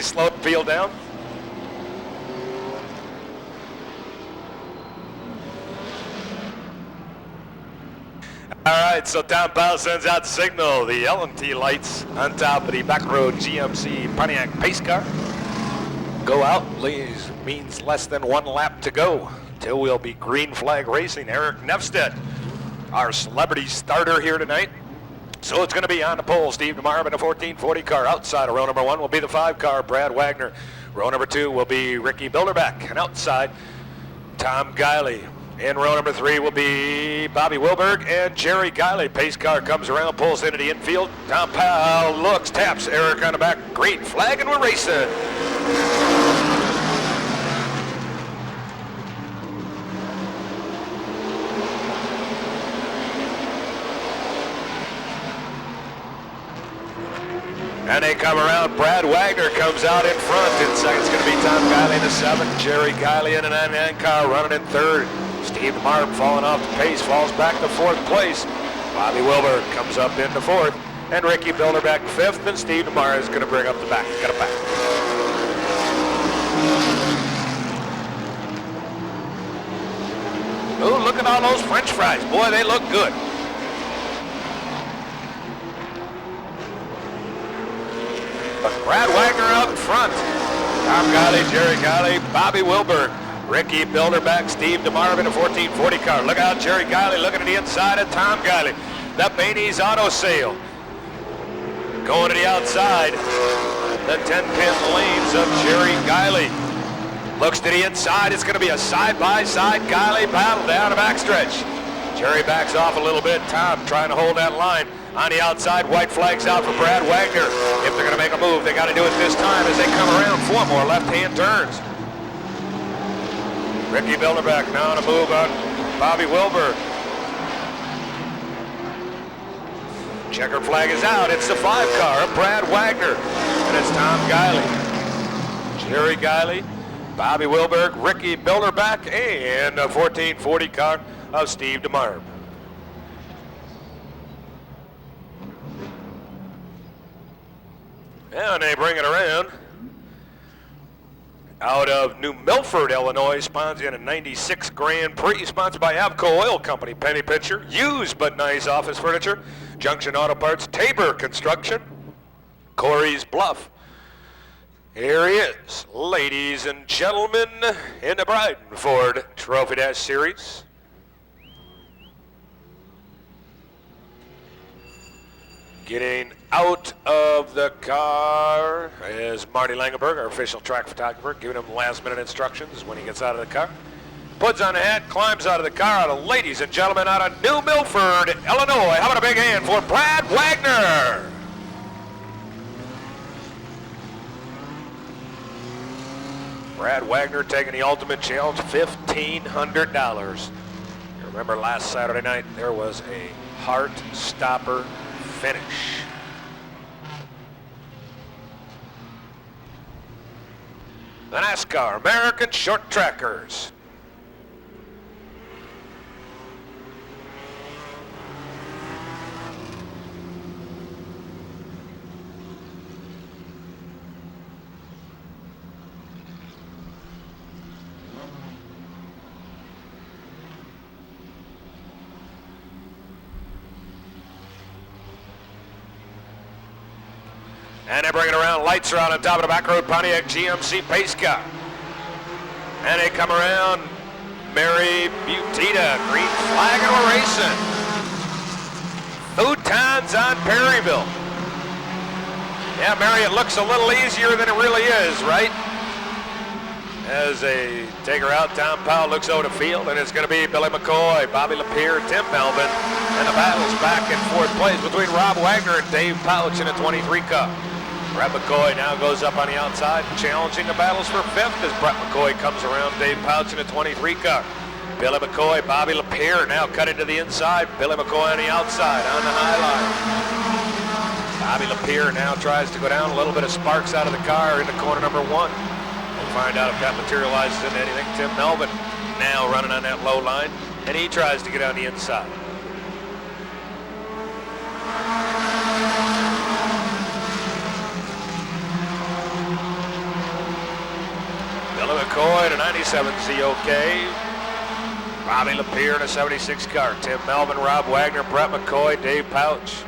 Slow the field down. All right, so Tom Powell sends out signal. The L&T lights on top of the back road GMC Pontiac pace car go out. Means less than one lap to go till we'll be green flag racing. Eric Nefstedt, our celebrity starter here tonight. So it's going to be on the pole. Steve DeMar in a 1440 car. Outside of row number 1 will be the 5 car, Brad Wagner. Row number 2 will be Ricky Bilderbeck. And outside, Tom Guiley. In row number 3 will be Bobby Wilberg and Jerry Guiley. Pace car comes around, pulls into the infield. Tom Powell looks, taps Eric on the back. Green flag, and we're racing. And they come around. Brad Wagner comes out in front. In second, it's going to be Tom Guiley in the 7th. Jerry Guiley in an 9 car running in 3rd. Steve DeMar falling off the pace, falls back to 4th place. Bobby Wilbur comes up into 4th. And Ricky Bilderbeck 5th. And Steve DeMar is going to bring up the back. Got it back. Oh, look at all those French fries. Boy, they look good. But Brad Wagner out in front. Tom Guiley, Jerry Guiley, Bobby Wilbur, Ricky Bilderbeck, Steve DeMar in a 1440 car. Look out, Jerry Guiley looking at the inside of Tom Guiley. The Bainey's Auto Sale. Going to the outside. The 10-pin lanes of Jerry Guiley. Looks to the inside. It's going to be a side-by-side Guiley battle down the backstretch. Jerry backs off a little bit. Tom trying to hold that line. On the outside, white flags out for Brad Wagner. If they're going to make a move, they got to do it this time as they come around 4 more left-hand turns. Ricky Bilderbeck now on a move on Bobby Wilbur. Checker flag is out. It's the 5 car of Brad Wagner. And it's Tom Guiley, Jerry Guiley, Bobby Wilbur, Ricky Bilderbeck, and a 1440 car of Steve DeMar. And they bring it around out of New Milford, Illinois, sponsoring a 96 Grand Prix, sponsored by Avco Oil Company, Penny Pitcher, Used But Nice Office Furniture, Junction Auto Parts, Tabor Construction, Corey's Bluff. Here he is, ladies and gentlemen, in the Bryden Ford Trophy Dash Series. Getting out of the car is Marty Langenberg, our official track photographer, giving him last-minute instructions when he gets out of the car. Puts on a hat, climbs out of the car. Ladies and gentlemen, out of New Milford, Illinois, how about a big hand for Brad Wagner? Brad Wagner taking the ultimate challenge, $1,500. You remember last Saturday night, there was a heart-stopper finish. The NASCAR American Short Trackers. And they bring it around. Lights are out on top of the back road Pontiac GMC pace car. And they come around. Mary Butita, green flag, and we're racing. Futons on Perryville. Yeah, Mary, it looks a little easier than it really is, right? As they take her out, Tom Powell looks over the field, and it's going to be Billy McCoy, Bobby Lapierre, Tim Melvin, and the battle's back in 4th place between Rob Wagner and Dave Pouch in a 23 car. Brett McCoy now goes up on the outside, challenging the battles for 5th as Brett McCoy comes around Dave Pouch in a 23 car. Billy McCoy, Bobby Lapierre now cut into the inside. Billy McCoy on the outside on the high line. Bobby Lapierre now tries to go down. A little bit of sparks out of the car into corner number 1. We'll find out if that materializes into anything. Tim Melvin now running on that low line, and he tries to get on the inside. McCoy in a 97 ZOK. Bobby Lapierre in a 76 car. Tim Melvin, Rob Wagner, Brett McCoy, Dave Pouch.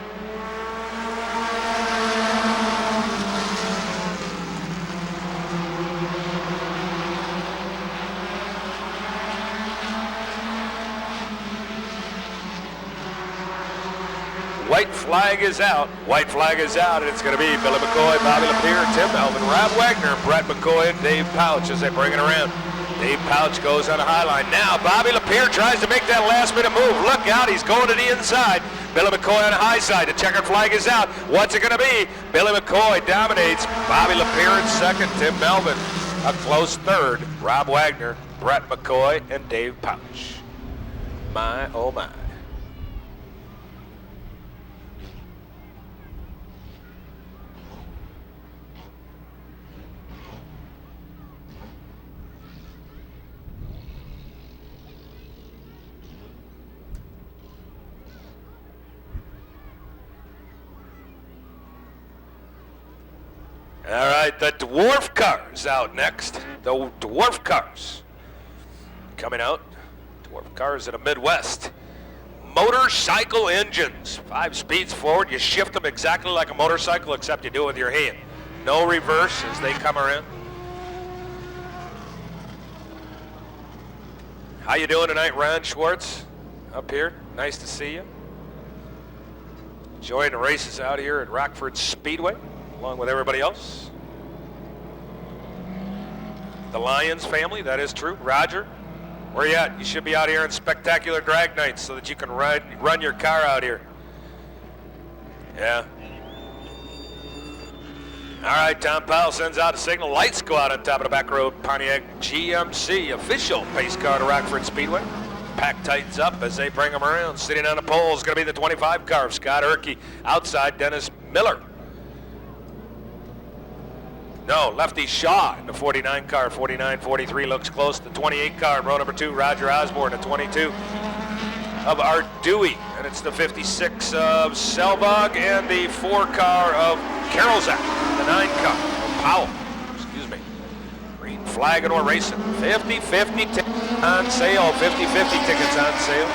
White flag is out. White flag is out, and it's going to be Billy McCoy, Bobby Lapierre, Tim Melvin, Rob Wagner, Brett McCoy, and Dave Pouch as they bring it around. Dave Pouch goes on a high line. Now Bobby Lapierre tries to make that last-minute move. Look out, he's going to the inside. Billy McCoy on the high side. The checkered flag is out. What's it going to be? Billy McCoy dominates. Bobby Lapierre in second. Tim Melvin a close third. Rob Wagner, Brett McCoy, and Dave Pouch. My, oh my. All right, the dwarf cars out next. The dwarf cars coming out. Dwarf cars in the Midwest. Motorcycle engines. 5 speeds forward. You shift them exactly like a motorcycle, except you do it with your hand. No reverse as they come around. How you doing tonight, Ron Schwartz? Up here. Nice to see you. Enjoying the races out here at Rockford Speedway, along with everybody else. The Lions family, that is true. Roger, where you at? You should be out here on spectacular drag nights so that you can run your car out here. Yeah. All right, Tom Powell sends out a signal. Lights go out on top of the back road. Pontiac GMC, official pace car to Rockford Speedway. Pack tightens up as they bring them around. Sitting on the pole is going to be the 25 car of Scott Erkey. Outside, Dennis Miller. No, Lefty Shaw in the 49 car. 49-43 looks close. The 28 car in row number 2, Roger Osborne. The 22 of Art Dewey. And it's the 56 of Selvog and the 4 car of Karolzak. The 9 car of Powell. Excuse me. Green flag and we're racing. 50-50 tickets on sale. 50-50 tickets on sale.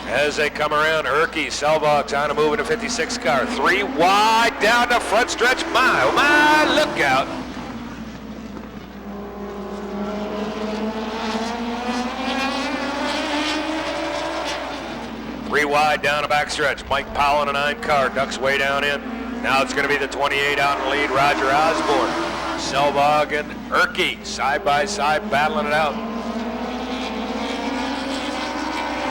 As they come around, Erkey, Selvog's on a move in the 56 car. 3 wide down the front stretch. My, oh my, look out. Three wide down the back stretch. Mike Powell in a 9 car, ducks way down in. Now it's going to be the 28 out in the lead, Roger Osborne. Selvog and Erkey side by side battling it out.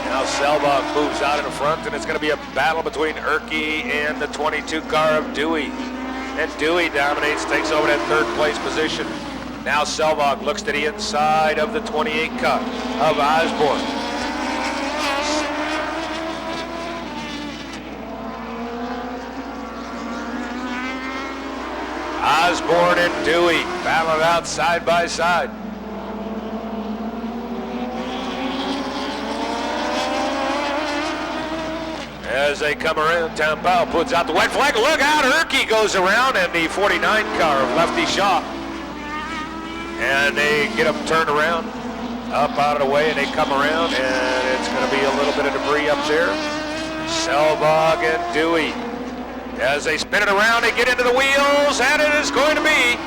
Now Selvog moves out in the front, and it's going to be a battle between Erkey and the 22 car of Dewey. And Dewey dominates, takes over that 3rd place position. Now Selvog looks to the inside of the 28 car of Osborne. Osborne and Dewey battling out side by side. As they come around, Tom Powell puts out the white flag. Look out, Erkey goes around, and the 49 car of Lefty Shaw. And they get them turned around, up out of the way, and they come around, and it's going to be a little bit of debris up there. Selvog and Dewey. As they spin it around, they get into the wheels, and it is going to be.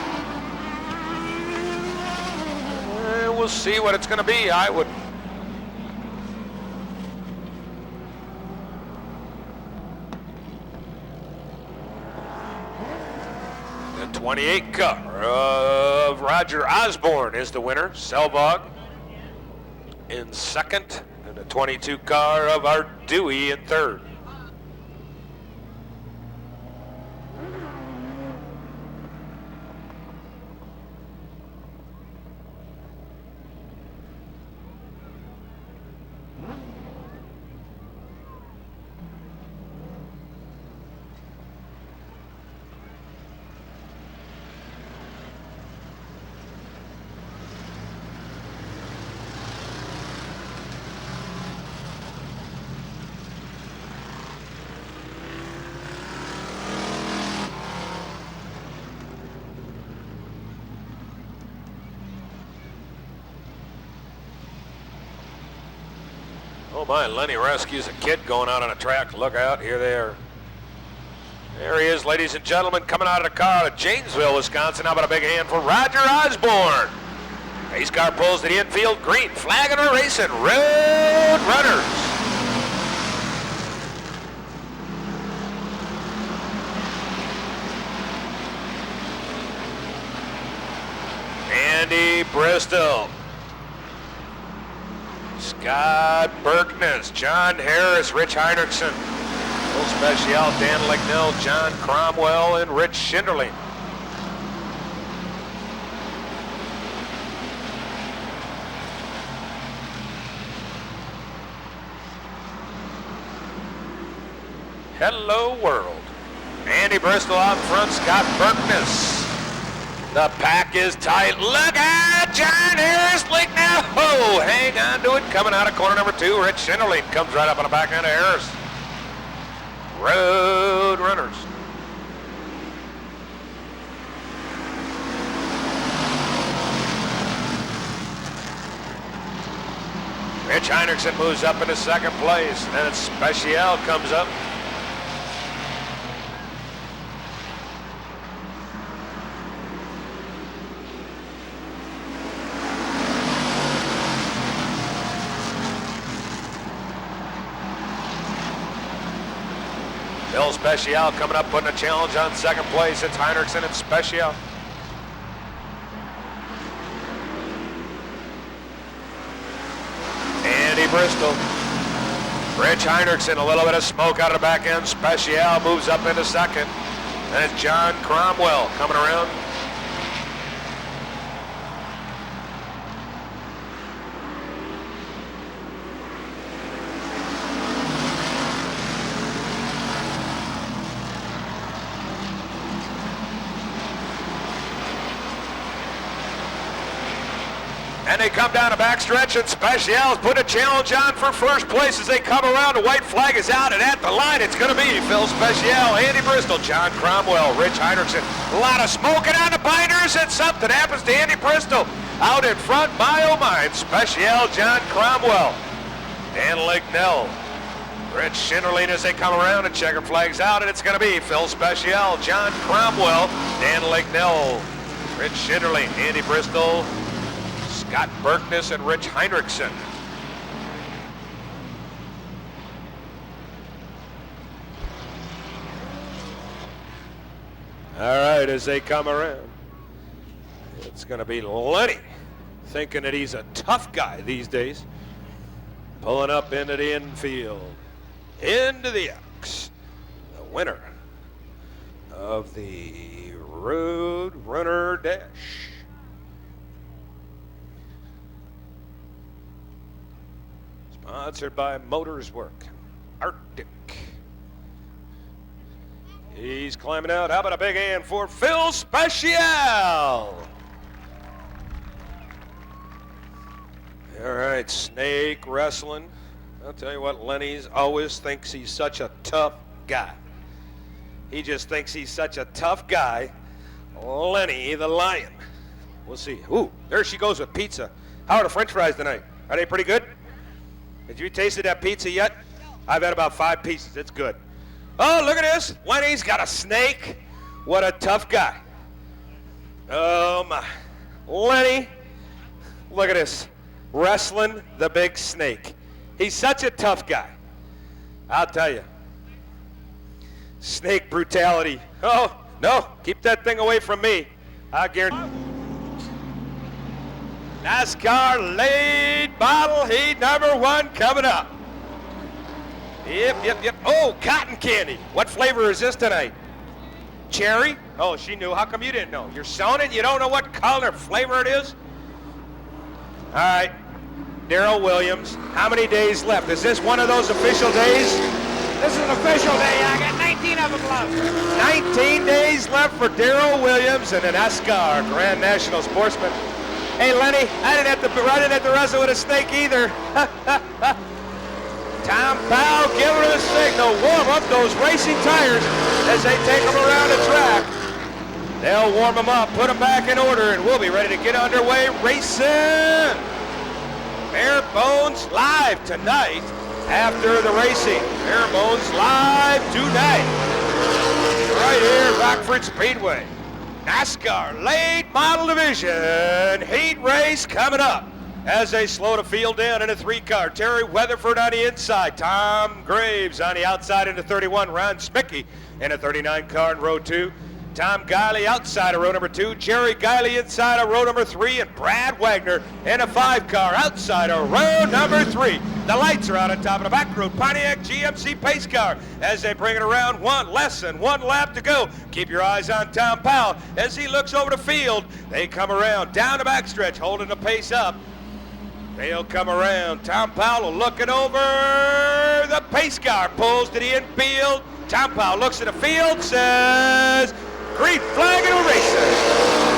We'll see what it's going to be. I would. The 28 car of Roger Osborne is the winner. Selvog in second, and the 22 car of Art Dewey in third. Oh my, Lenny rescues a kid going out on a track. Look out, here they are. There he is, ladies and gentlemen, coming out of the car at Janesville, Wisconsin. How about a big hand for Roger Osborne? Pace car pulls to the infield, green flag and a racing. Road Runners. Andy Bristol, Scott Berkness, John Harris, Rich Heinrichsen, Phil Special, Dan Lignell, John Cromwell, and Rich Schinderling. Hello world. Andy Bristol out in front, Scott Berkness. The pack is tight. Look out, John Harris, Lignell. Oh, hang on to it. Coming out of corner number 2, Rich Schinderling comes right up on the back end of Harris. Road Runners. Rich Heinrichsen moves up into second place. And then it's Special comes up. Phil Special coming up, putting a challenge on second place. It's Heinrichsen and Special. Andy Bristol. Rich Heinrichsen, a little bit of smoke out of the back end. Special moves up into second. And it's John Cromwell coming around. And they come down a backstretch, and Special's put a challenge on for first place as they come around. The white flag is out, and at the line it's going to be Phil Special, Andy Bristol, John Cromwell, Rich Heinrichsen. A lot of smoking on the binders, and something happens to Andy Bristol. Out in front, my oh my, Special, John Cromwell, Dan Lignell, Rich Schinderling as they come around, and checker flag's out, and it's going to be Phil Special, John Cromwell, Dan Lignell, Rich Schinderling, Andy Bristol, Scott Berkness, and Rich Heinrichsen. All right, as they come around, it's going to be Lenny, thinking that he's a tough guy these days, pulling up into the infield, into the X, the winner of the Road Runner Dash. Sponsored by Motors Work, Arctic. He's climbing out. How about a big hand for Phil Special? All right, snake wrestling. I'll tell you what, Lenny's always thinks he's such a tough guy. He just thinks he's such a tough guy. Lenny the Lion. We'll see. Ooh, there she goes with pizza. How are the French fries tonight? Are they pretty good? Have you tasted that pizza yet? I've had about 5 pieces. It's good. Oh, look at this. Lenny's got a snake. What a tough guy. Oh, my. Lenny, look at this. Wrestling the big snake. He's such a tough guy. I'll tell you. Snake brutality. Oh, no. Keep that thing away from me. I guarantee. NASCAR late bottle heat number 1 coming up. Yep. Oh, cotton candy. What flavor is this tonight? Cherry? Oh, she knew. How come you didn't know? You're selling it and you don't know what color flavor it is? All right. Darrell Williams, how many days left? Is this one of those official days? This is an official day. I got 19 of them left. 19 days left for Darrell Williams and an NASCAR Grand National Sportsman. Hey, Lenny, I didn't have to wrestle with a snake either. Tom Powell giving her the signal. Warm up those racing tires as they take them around the track. They'll warm them up, put them back in order, and we'll be ready to get underway racing. Bare Bones live tonight after the racing. Pheromones live tonight, right here at Rockford Speedway. NASCAR Late Model Division heat race coming up as they slow the field down in a 3-car. Terry Weatherford on the inside, Tom Graves on the outside in the 31, Ron Smickey in a 39 car in row 2. Tom Guiley outside of row number 2, Jerry Guiley inside of row number 3, and Brad Wagner in a 5-car outside of row number 3. The lights are out on top of the back road Pontiac GMC pace car as they bring it around. Less than one lap to go. Keep your eyes on Tom Powell as he looks over the field. They come around down the backstretch, holding the pace up. They'll come around. Tom Powell looking over the pace car, pulls to the infield. Tom Powell looks at the field, says, green flag and we're racing.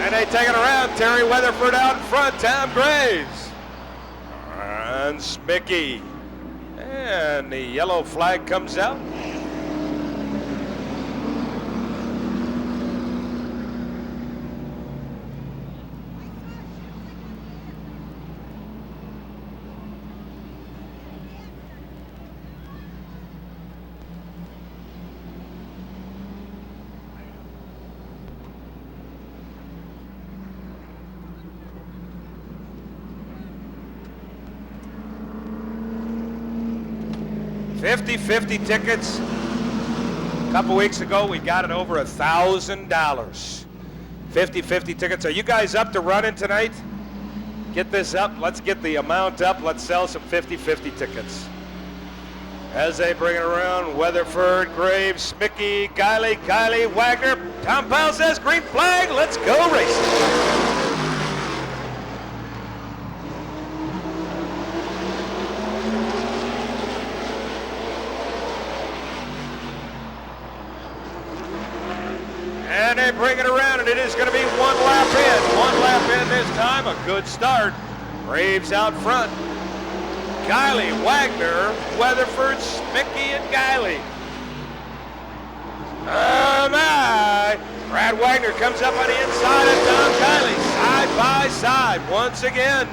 And they take it around. Terry Weatherford out in front. Tom Graves. And Smickey. And the yellow flag comes out. $50 tickets. A couple weeks ago, we got it over $1,000. $50 tickets. Are you guys up to running tonight? Get this up. Let's get the amount up. Let's sell some $50 tickets. As they bring it around, Weatherford, Graves, Smickey, Guiley, Wagner. Tom Powell says green flag. Let's go racing. And they bring it around, and it is going to be one lap in. One lap in this time. A good start. Graves out front. Guiley, Wagner, Weatherford, Smickey, and Guiley. Oh my! Brad Wagner comes up on the inside of Tom Guiley. Side by side once again.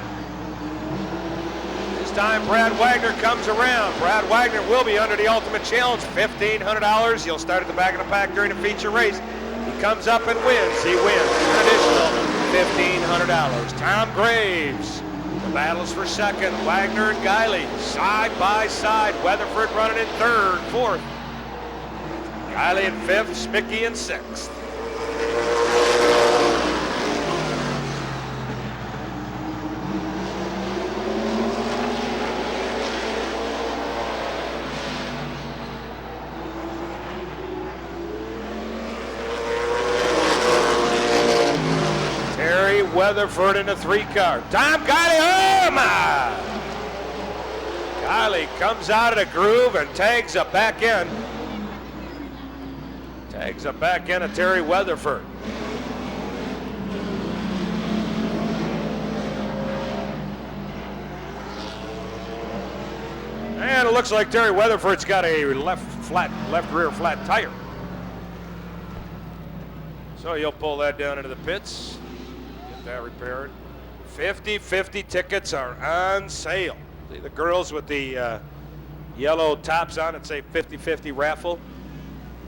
This time Brad Wagner comes around. Brad Wagner will be under the Ultimate Challenge. $1,500. He'll start at the back of the pack during the feature race. He comes up and wins. He wins an additional $1,500. Tom Graves. The battles for second. Wagner and Guiley side by side. Weatherford running in third, fourth. Guiley in fifth. Smickey in sixth. Weatherford in a 3-car. Tom Guiley, oh my! Guiley comes out of the groove and tags a back end. Tags a back end of Terry Weatherford. And it looks like Terry Weatherford's got a left rear flat tire. So he'll pull that down into the pits. That repaired. 50 tickets are on sale. See the girls with the yellow tops on it say 50 raffle.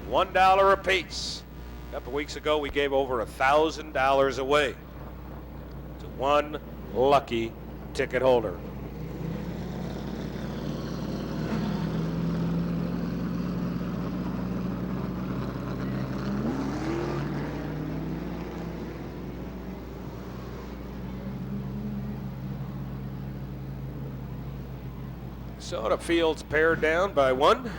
$1 a piece. A couple weeks ago we gave over $1,000 away to one lucky ticket holder. So the field's pared down by one.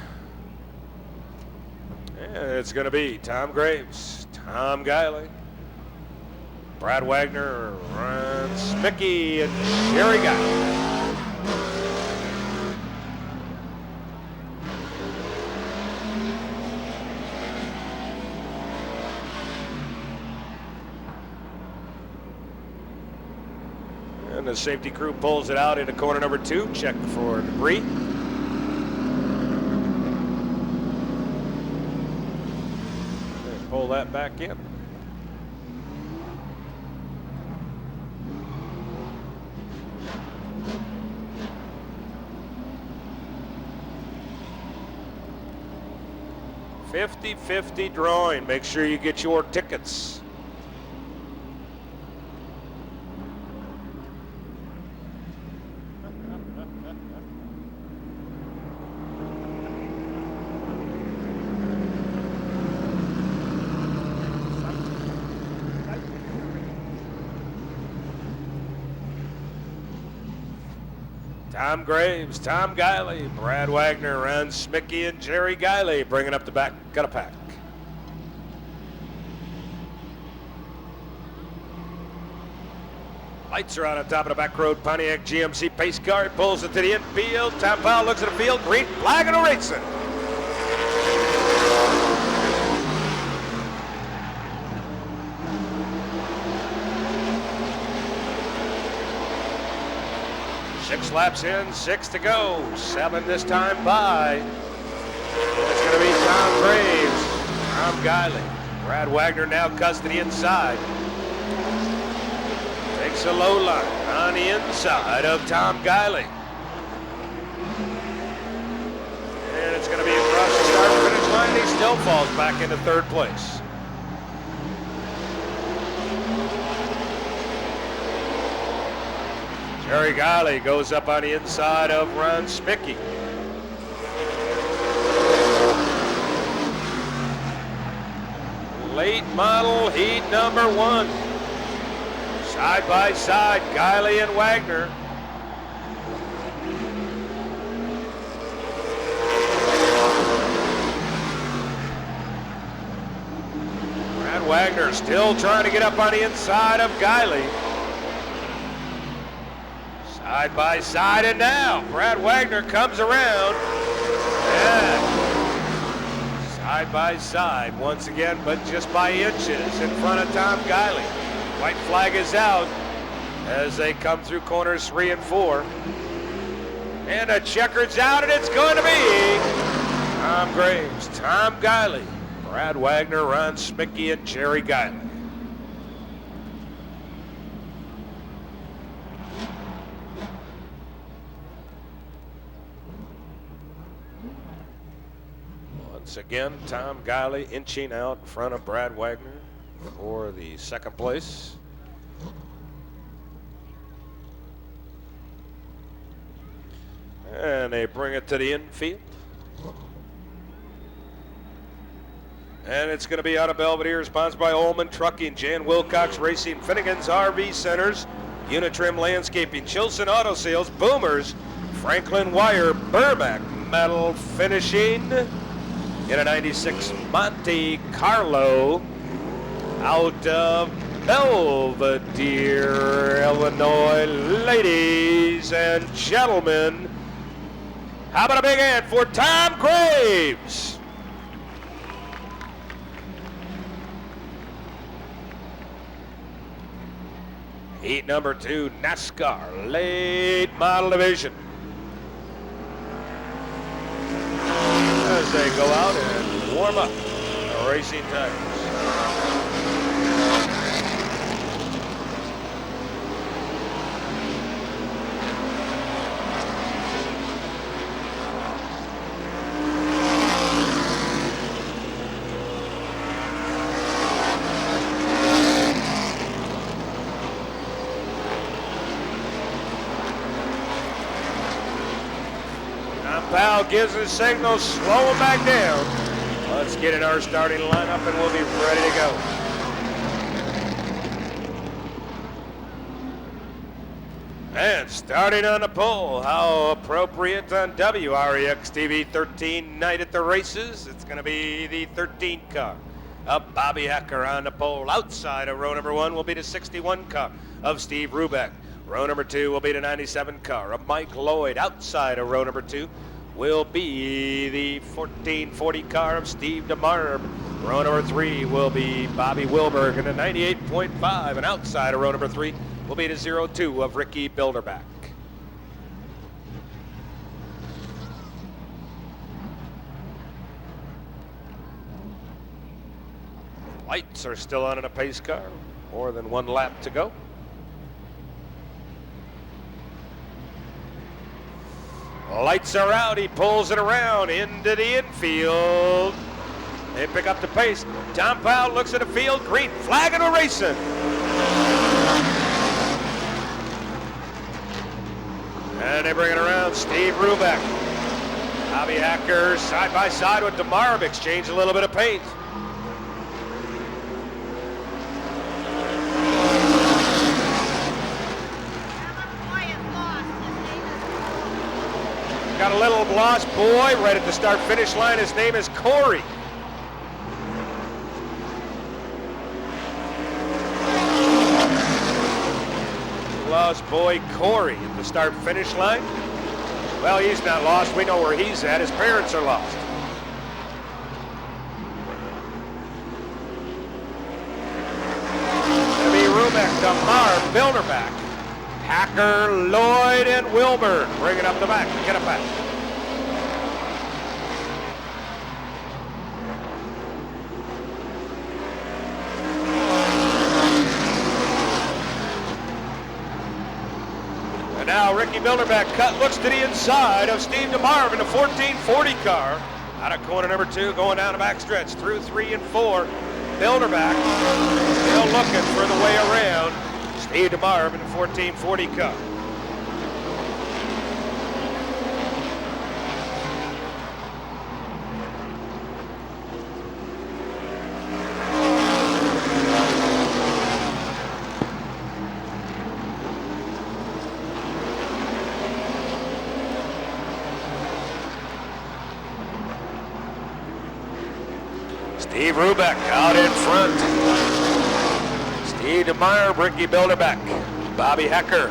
And it's going to be Tom Graves, Tom Guiley, Brad Wagner, Ron Smickey, and Jerry Guiley. And the safety crew pulls it out into corner number 2. Check for debris. Pull that back in. 50-50 drawing. Make sure you get your tickets. Tom Graves, Tom Guiley, Brad Wagner, Ron Smicky, and Jerry Guiley bringing up the back. Got a pack. Lights are on top of the back road. Pontiac GMC pace car. He pulls it to the infield. Tom Powell looks at the field. Green flag and a racing. Six laps in, 6 to go. 7 this time by. It's going to be Tom Graves, Tom Guiley. Brad Wagner now cuts to the inside. Takes a low line on the inside of Tom Guiley. And it's going to be across the start-finish line. He still falls back into third place. Jerry Guiley goes up on the inside of Ron Smicky. Late model heat number 1. Side by side, Guiley and Wagner. Brad Wagner still trying to get up on the inside of Guiley. Side by side, and now Brad Wagner comes around. And side by side once again, but just by inches in front of Tom Guiley. White flag is out as they come through corners 3 and 4. And a checkered's out, and it's going to be Tom Graves, Tom Guiley, Brad Wagner, Ron Smicky, and Jerry Guiley. Once again, Tom Guiley inching out in front of Brad Wagner for the second place. And they bring it to the infield. And it's going to be out of Belvedere, sponsored by Ullman Trucking, Jan Wilcox Racing, Finnegan's RV Centers, Unitrim Landscaping, Chilson Auto Sales, Boomers, Franklin Wire, Burmack Metal Finishing, in a 96 Monte Carlo out of Belvedere, Illinois. Ladies and gentlemen, how about a big hand for Tom Graves? Heat number 2, NASCAR late model division. As they go out and warm up the racing tires. Powell gives a signal, slow him back down. Let's get in our starting lineup and we'll be ready to go. And starting on the pole, how appropriate on WREX TV 13 night at the races. It's going to be the 13 car of Bobby Hecker on the pole. Outside of row number 1 will be the 61 car of Steve Rubeck. Row number 2 will be the 97 car of Mike Lloyd. Outside of row number 2 will be the 1440 car of Steve DeMarb. Row number 3 will be Bobby Wilberg in the 98.5, and outside of row number 3 will be the 02 of Ricky Bilderback. Lights are still on in a pace car. More than 1 lap to go. Lights are out. He pulls it around into the infield. They pick up the pace. Tom Powell looks at the field. Green flag and we're racing. And they bring it around. Steve Rubeck. Bobby Hacker side by side with DeMarv. Exchange a little bit of paint. Got a little lost boy right at the start-finish line. His name is Corey. Lost boy Corey at the start-finish line. Well, he's not lost. We know where he's at. His parents are lost. Debbie Rubeck, DeMar, Bilderback, Hacker, Lloyd, and Wilburn. Bring it up the back. Get it back. And now Ricky Bilderback looks to the inside of Steve DeMar in the 1440 car. Out of corner number 2, going down the backstretch through 3 and 4. Bilderback still looking for the way around Steve DeMar in the 1440 car. Steve Rubeck out in front. Steve DeMar, Ricky Bilderback, Bobby Hecker,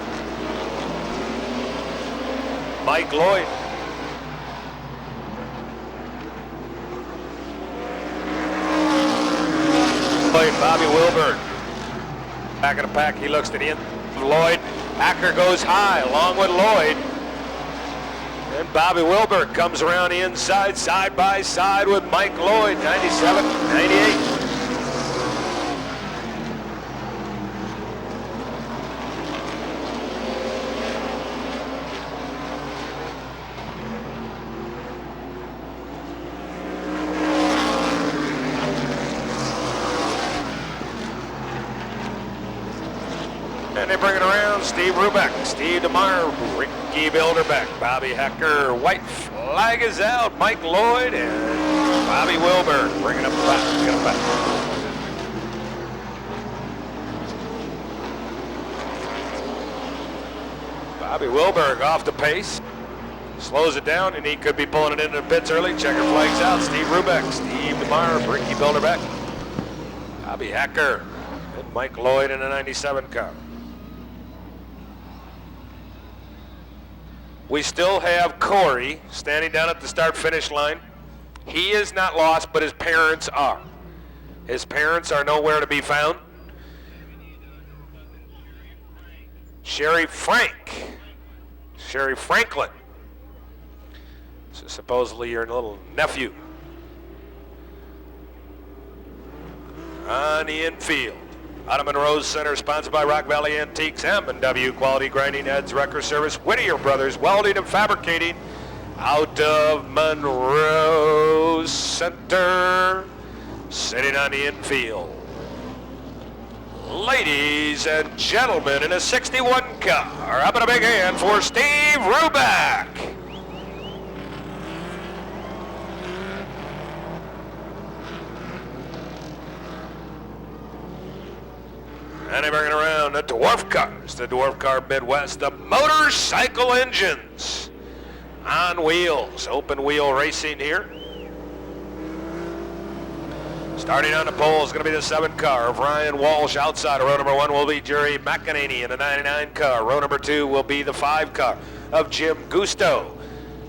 Mike Lloyd. Bobby Wilburn. Back of the pack, he looks to the end of Lloyd. Hacker goes high along with Lloyd. And Bobby Wilbur comes around the inside, side by side with Mike Lloyd, 97, 98. And they bring it around. Steve Rubeck, Steve DeMar, Ricky Bilderback, Bobby Hecker. White flag is out. Mike Lloyd and Bobby Wilburn bringing up the back. Get him back. Bobby Wilburn off the pace. Slows it down, and he could be pulling it into the pits early. Checker flags out. Steve Rubeck, Steve DeMar, Ricky Bilderback, Bobby Hecker, and Mike Lloyd in a 97 car. We still have Corey standing down at the start-finish line. He is not lost, but his parents are. His parents are nowhere to be found. Sherry Franklin. So supposedly your little nephew. On the infield. Out of Monroe's Center, sponsored by Rock Valley Antiques, M&W Quality Grinding Heads, Wrecker Service, Whittier Brothers, Welding and Fabricating. Out of Monroe's Center, sitting on the infield. Ladies and gentlemen, in a 61 car, up in a big hand for Steve Rubeck. And they bring it around the dwarf cars, the dwarf car Midwest, the motorcycle engines on wheels, open wheel racing here. Starting on the pole is going to be the 7 car of Ryan Walsh. Outside of row number 1 will be Jerry McEnany in the 99 car. Row number 2 will be the 5 car of Jim Gusto.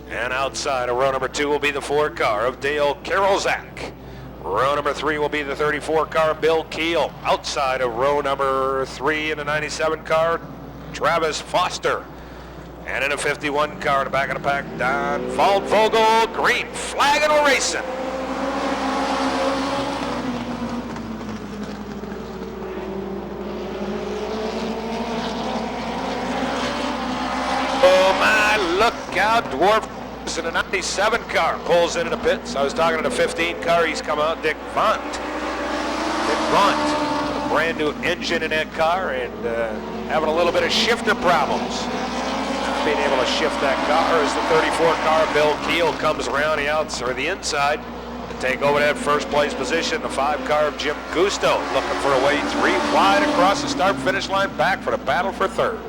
And outside of row number 2 will be the 4 car of Dale Karolzak. Row number 3 will be the 34 car, Bill Keel. Outside of row number 3 in the 97 car, Travis Foster. And in a 51 car in the back of the pack, Don Vogel. Green flag and we're racing. Oh my, look out, dwarf and a 97 car pulls into the pits. I was talking to the 15 car. He's come out, Dick Vaunt. A brand new engine in that car and having a little bit of shifter problems. Not being able to shift that car as the 34 car, Bill Keel, comes around the outside or the inside to take over that first place position. The 5 car of Jim Gusto looking for a way 3 wide across the start finish line, back for the battle for third.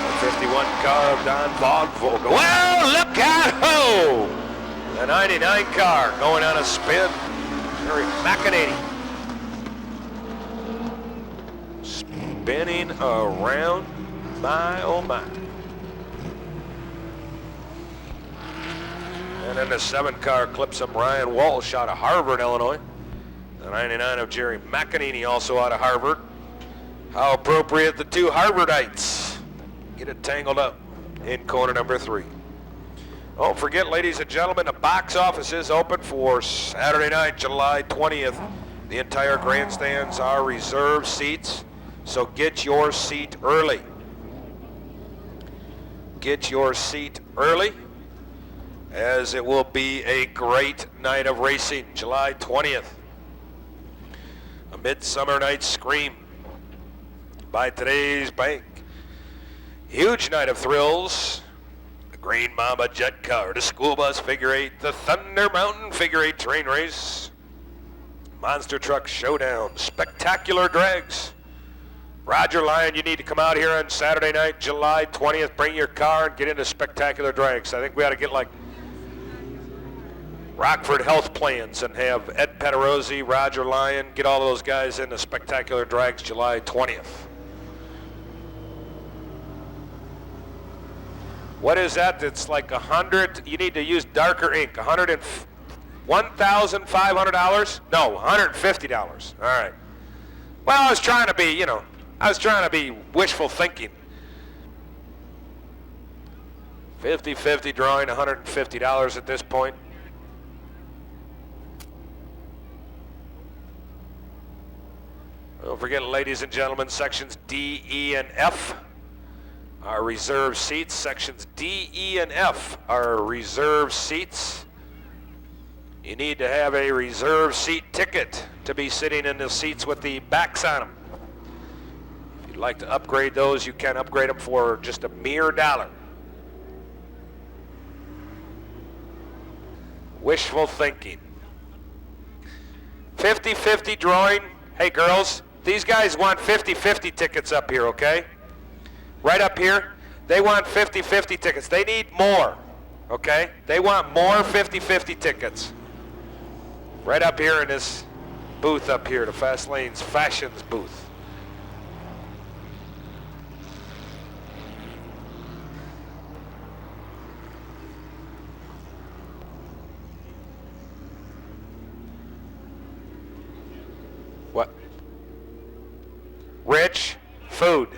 The 51 car of Don Vogel. Well, look out, ho! The 99 car going on a spin. Very McEnany. Spinning around, my oh my. And then the 7 car clips him, Ryan Walsh out of Harvard, Illinois. The 99 of Jerry McEnany, also out of Harvard. How appropriate, the 2 Harvardites get it tangled up in corner number 3. Don't forget, ladies and gentlemen, the box office is open for Saturday night, July 20th. The entire grandstands are reserved seats, so get your seat early. Get your seat early, as it will be a great night of racing, July 20th. A Midsummer Night's Scream by today's bank. Huge night of thrills. The Green Mamba Jet Car, the School Bus Figure 8, the Thunder Mountain Figure 8 Train Race, Monster Truck Showdown, spectacular drags. Roger Lyon, you need to come out here on Saturday night, July 20th. Bring your car and get into spectacular drags. I think we ought to get like Rockford Health Plans and have Ed Pederozzi, Roger Lyon, get all those guys into spectacular drags July 20th. What is that? It's like 100, you need to use darker ink, $1,500? No, $150. All right. Well, I was trying to be, wishful thinking. 50-50 drawing, $150 at this point. Don't forget, ladies and gentlemen, sections D, E, and F are reserved seats. Sections D, E, and F are reserved seats. You need to have a reserved seat ticket to be sitting in the seats with the backs on them. If you'd like to upgrade those, you can upgrade them for just a mere $1. Wishful thinking. 50-50 drawing. Hey girls, these guys want 50-50 tickets up here, okay? Right up here, they want 50-50 tickets. They need more, okay? They want more 50-50 tickets. Right up here in this booth up here, the Fast Lanes Fashions booth. What? Rich food.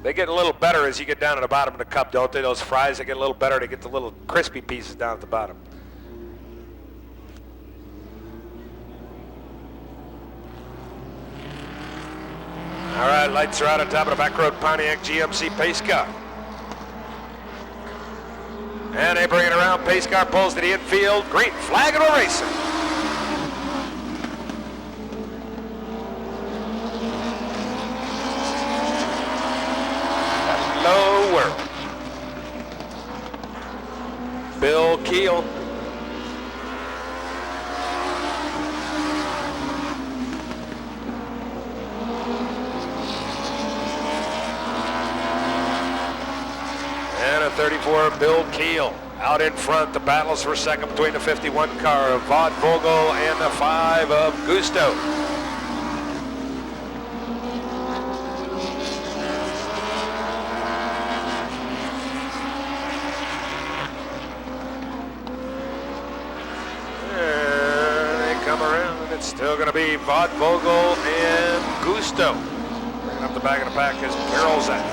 They get a little better as you get down to the bottom of the cup, don't they? Those fries, they get a little better. They get the little crispy pieces down at the bottom. All right, lights are out on top of the back road Pontiac GMC pace car. And they bring it around. Pace car pulls to the infield. Green flag, and we're racing. Hello, world. Bill Keel. And a 34, Bill Keel. Out in front, the battles for second between the 51 car of Vaught Vogel and the 5 of Gusto. It's still going to be Vaught Vogel and Gusto. Bringing up the back of the pack is Carolzak.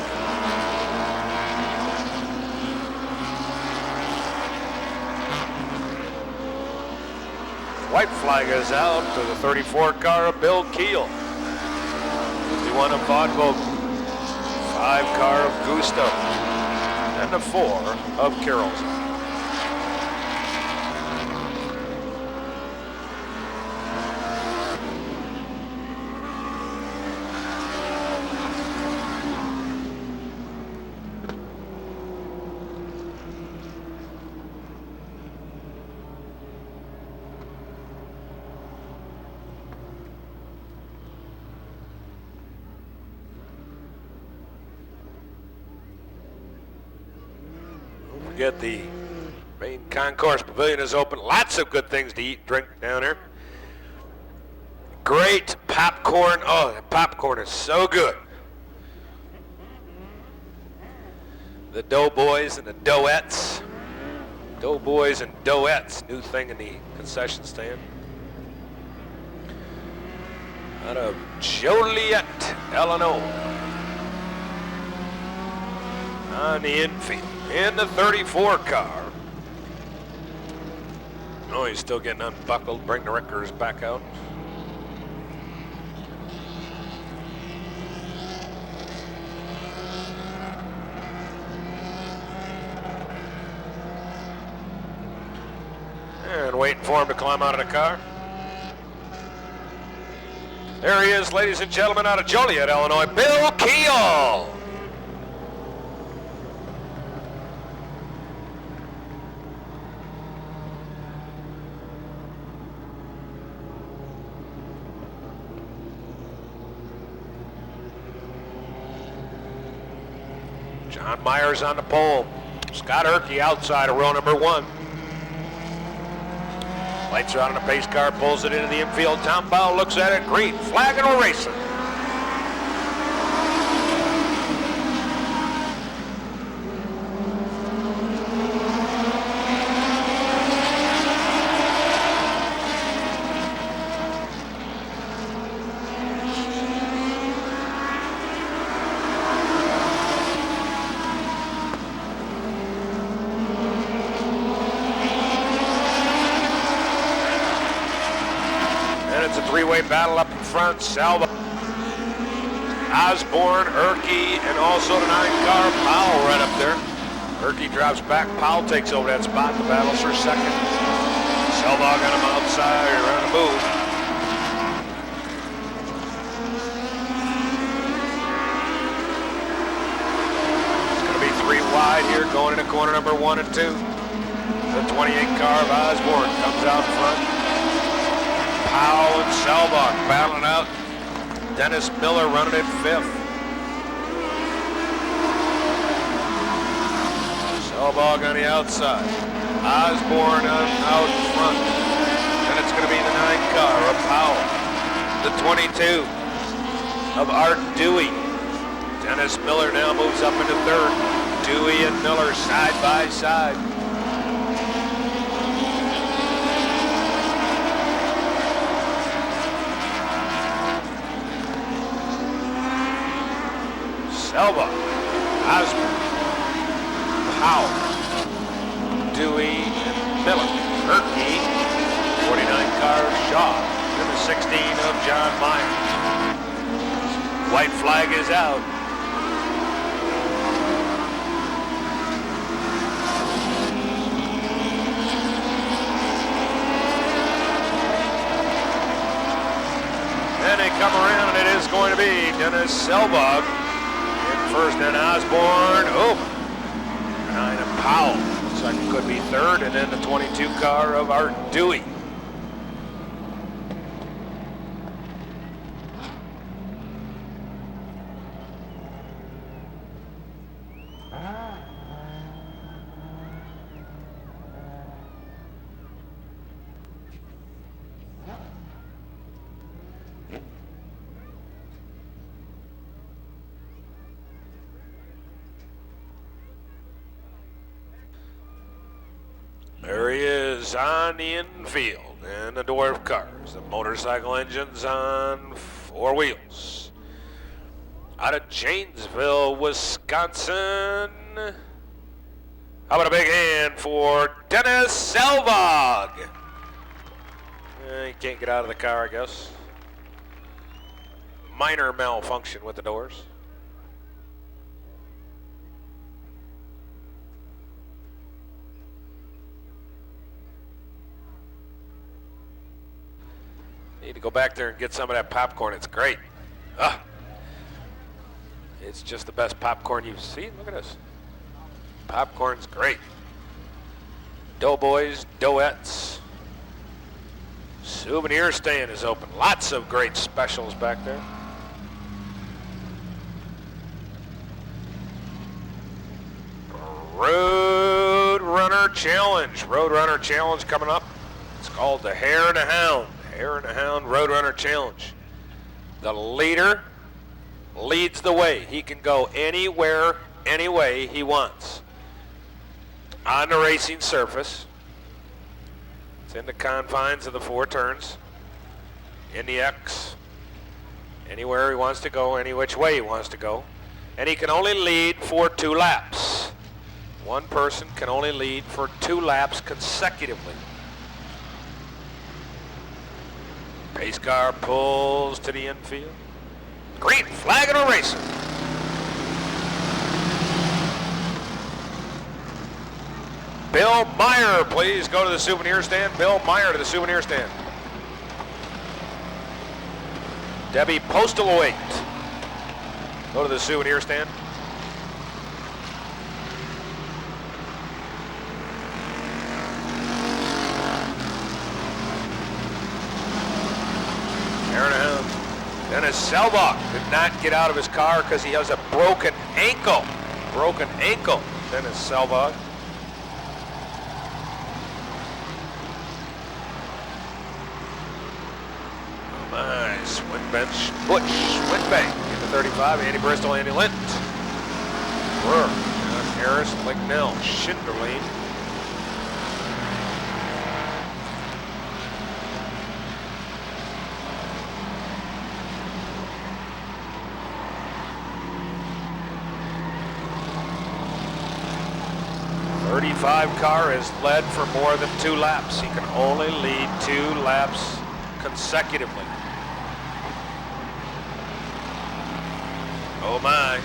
White flag is out to the 34 car of Bill Keel. 51 of Vodbo. 5 car of Gusto. And the 4 of Carroll's. Get the main concourse pavilion is open. Lots of good things to eat, drink down here. Great popcorn. Oh, the popcorn is so good. The Doughboys and the Doughets. Doughboys and Doughets, new thing in the concession stand. Out of Joliet, Illinois. On the infield. In the 34 car. Oh, he's still getting unbuckled. Bring the wreckers back out. And waiting for him to climb out of the car. There he is, ladies and gentlemen, out of Joliet, Illinois, Bill Keel. John Myers on the pole. Scott Erkey outside of row number 1. Lights are on the pace car, pulls it into the infield. Tom Powell looks at it, green flag, and we're racing. It's a three-way battle up in front. Salva, Osborne, Erkey, and also the 9-car Powell right up there. Erkey drops back. Powell takes over that spot. The battle's for second. Selvog on him outside around the move. It's going to be 3 wide here going into corner number 1 and 2. The 28 car of Osborne comes out front. Powell and Selbach battling out. Dennis Miller running in 5th. Selbach on the outside. Osborne out front. Then it's going to be the 9 car of Powell. The 22 of Art Dewey. Dennis Miller now moves up into 3rd. Dewey and Miller side by side. Selva, Osborne, Powell, Dewey, and Miller, Erkey, 49 car Shaw, and the 16 of John Myers. White flag is out. Then they come around and it is going to be Dennis Selbach. First and Osborne, 9 of Powell. Looks like it could be 3rd, and then the 22 car of Art Dewey. There he is on the infield and the dwarf cars. The motorcycle engines on 4 wheels. Out of Janesville, Wisconsin. How about a big hand for Dennis Selvog? He can't get out of the car, I guess. Minor malfunction with the doors. Need to go back there and get some of that popcorn. It's great. Ah. It's just the best popcorn you've seen. Look at this. Popcorn's great. Doughboys, Doughets. Souvenir stand is open. Lots of great specials back there. Road Runner Challenge. Road Runner Challenge coming up. It's called the Hare and the Hound. Hare and the Hound Road Runner Challenge. The leader leads the way. He can go anywhere, any way he wants. On the racing surface. It's in the confines of the 4 turns. In the X. Anywhere he wants to go, any which way he wants to go. And he can only lead for 2 laps. One person can only lead for 2 laps consecutively. Pace car pulls to the infield. Green flag and a racer. Bill Meyer, please go to the souvenir stand. Bill Meyer to the souvenir stand. Debbie Postlethwaite, go to the souvenir stand. Dennis Selbach did not get out of his car because he has a broken ankle. Broken ankle, Dennis Selbach. Nice. Winbench, Butch, Winbank into 35. Andy Bristol, Andy Lint. Burr, John Harris, Lignell, Schinderling. Car is led for more than 2 laps. He can only lead 2 laps consecutively. Oh my,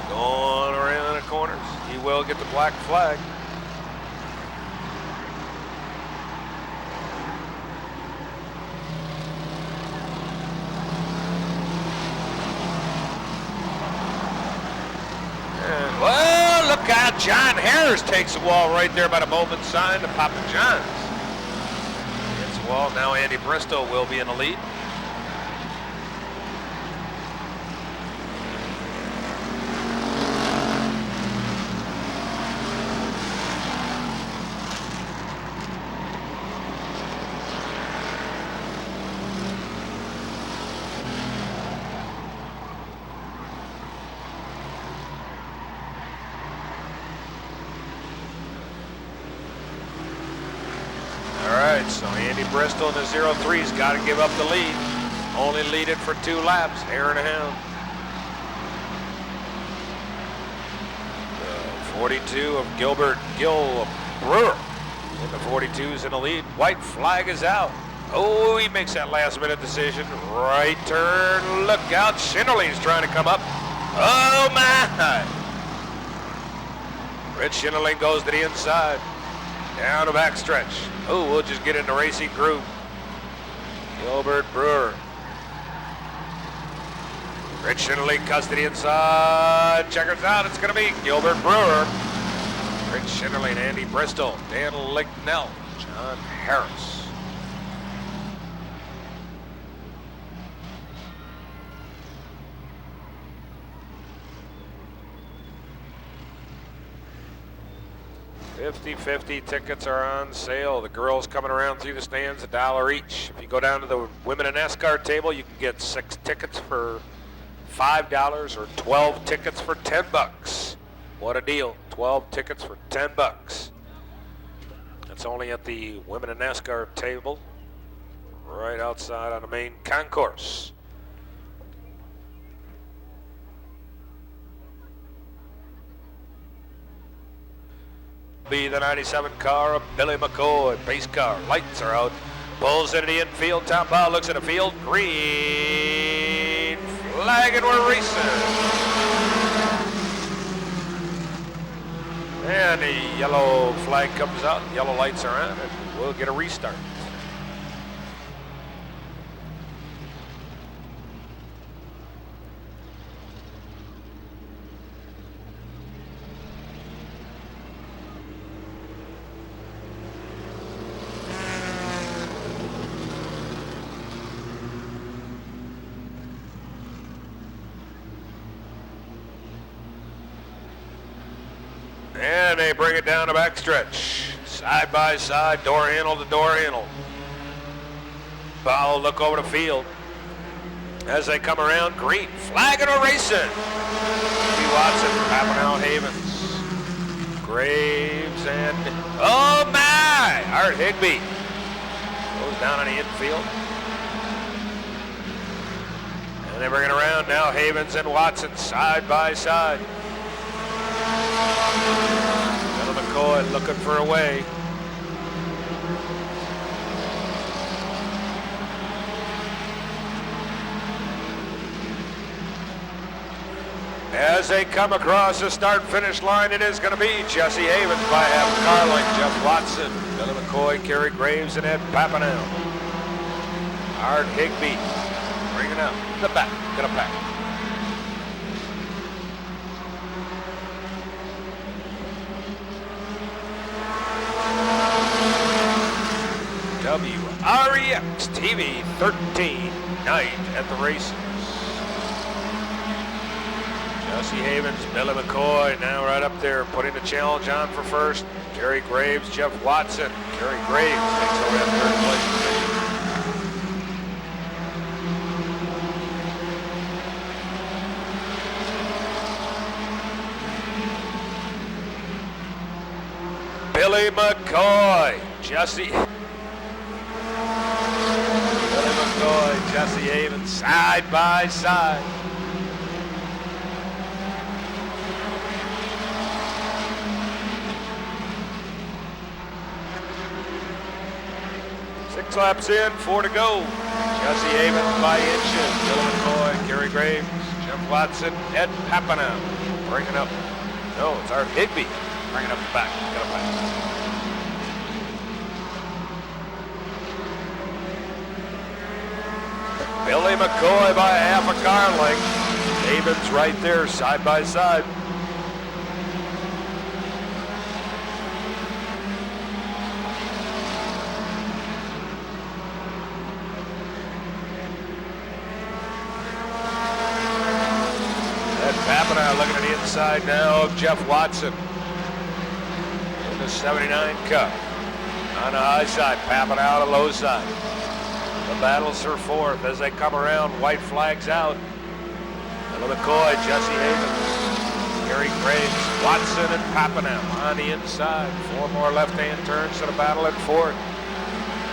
going around the corners. He will get the black flag. And, well, look out, John Harris takes the wall right there by the Bowman sign to Papa John's. Gets the wall. Now Andy Bristow will be in the lead. So Andy Bristol in the 03's got to give up the lead. Only lead it for 2 laps. Hare and a Hound. The 42 of Gilbert Gil Brewer. In the 42's in the lead. White flag is out. Oh, he makes that last minute decision. Right turn. Look out. Schinderling's trying to come up. Oh my. Rich Schinderling goes to the inside. Down the back stretch. Oh, we'll just get in the racing group. Gilbert Brewer. Rich Schinderling cuts to the inside. Checkers out. It's going to be Gilbert Brewer. Rich Schinderling, Andy Bristol, Dan Lignell, John Harris. $50 tickets are on sale. The girls coming around through the stands, $1 each. If you go down to the women in NASCAR table, you can get 6 tickets for $5 or 12 tickets for $10. What a deal. 12 tickets for $10. That's only at the women in NASCAR table, right outside on the main concourse. Be the 97 car of Billy McCoy. Pace car. Lights are out. Pulls into the infield. Tom Powell looks at the field. Green flag, and we're racing. And the yellow flag comes out. Yellow lights are on, and we'll get a restart. And they bring it down the backstretch. Side by side, door handle to door handle. Powell look over the field. As they come around, green flag, and we're racing. Watson, Papanow, Havens, Graves, and oh my! Art Higbee goes down on the infield. And they bring it around now. Havens and Watson side by side. McCoy looking for a way. As they come across the start-finish line, it is going to be Jesse Havens by half a car length. Jeff Watson, Billy McCoy, Kerry Graves, and Ed Papanow. Art Higbee bringing up the back. Gonna pack. WREX TV 13 night at the races. Jesse Havens, Billy McCoy now right up there putting the challenge on for first. Kerry Graves, Jeff Watson. Kerry Graves takes over that third place position. Billy McCoy, Jesse Havens, side by side. Six laps in, 4 to go. Jesse Havens by inches. Billy McCoy, Kerry Graves, Jeff Watson, Ed Papanow bringing up. No, it's Art Higbee bringing up the back. Got a back. Billy McCoy by half a car length. Havens right there, side by side. Ed Papanow looking at the inside now of Jeff Watson. In the 79 Cup. On the high side, Papanow to low side. The battles for fourth as they come around. White flags out. Billy McCoy, Jesse Havens, Kerry Graves, Watson, and Papanow on the inside. 4 more left-hand turns to the battle at fourth.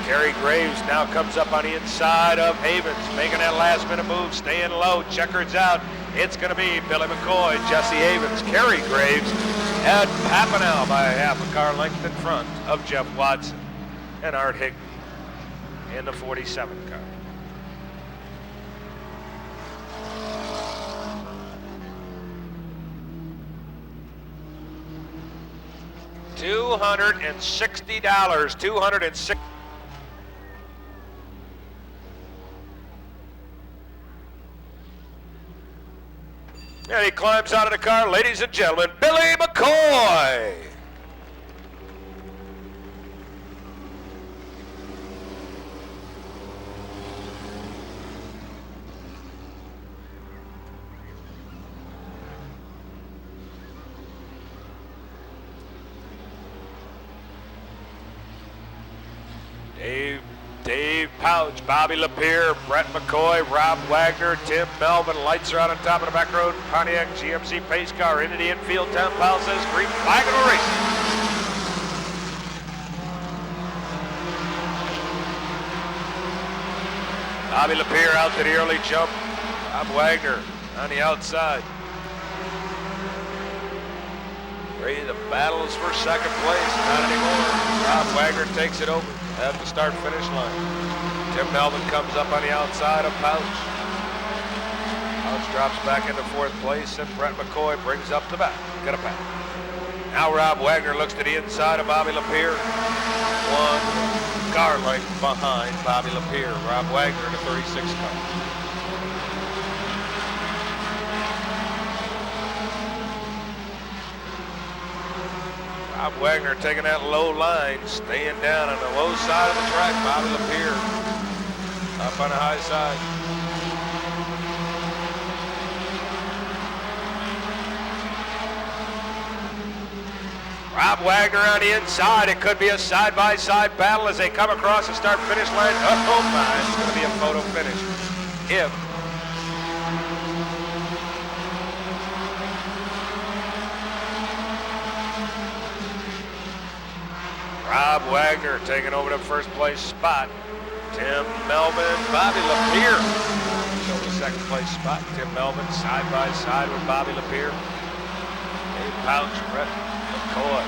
Kerry Graves now comes up on the inside of Havens, making that last-minute move, staying low. Checkers out. It's going to be Billy McCoy, Jesse Havens, Kerry Graves, and Papanow by half a car length in front of Jeff Watson and Art Higbee in the 47 car. $260. $260. And he climbs out of the car, ladies and gentlemen, Billy McCoy. Dave Pouch, Bobby Lapierre, Brett McCoy, Rob Wagner, Tim Melvin. Lights are out on top of the back road. Pontiac GMC pace car into the infield. Tom Powell says green flag and we're racing. Bobby Lapierre out to the early jump. Rob Wagner on the outside. Ready, the battle is for second place. Not anymore. Rob Wagner takes it over. at the start-finish line. Tim Melvin comes up on the outside of Pouch. Pouch drops back into fourth place, and Brett McCoy brings up the back. Got a pack. Now Rob Wagner looks to the inside of Bobby Lapierre. 1 car length behind Bobby Lapierre. Rob Wagner in a 36 car. Rob Wagner taking that low line, staying down on the low side of the track. Bobby Lapierre up on the high side. Rob Wagner on the inside. It could be a side-by-side battle as they come across the start-finish line. Oh my, it's going to be a photo finish. If Rob Wagner taking over the first place spot. Tim Melvin, Bobby Lapierre over the second place spot. Tim Melvin side-by-side with Bobby Lapierre. Dave Pouch, Brett McCoy.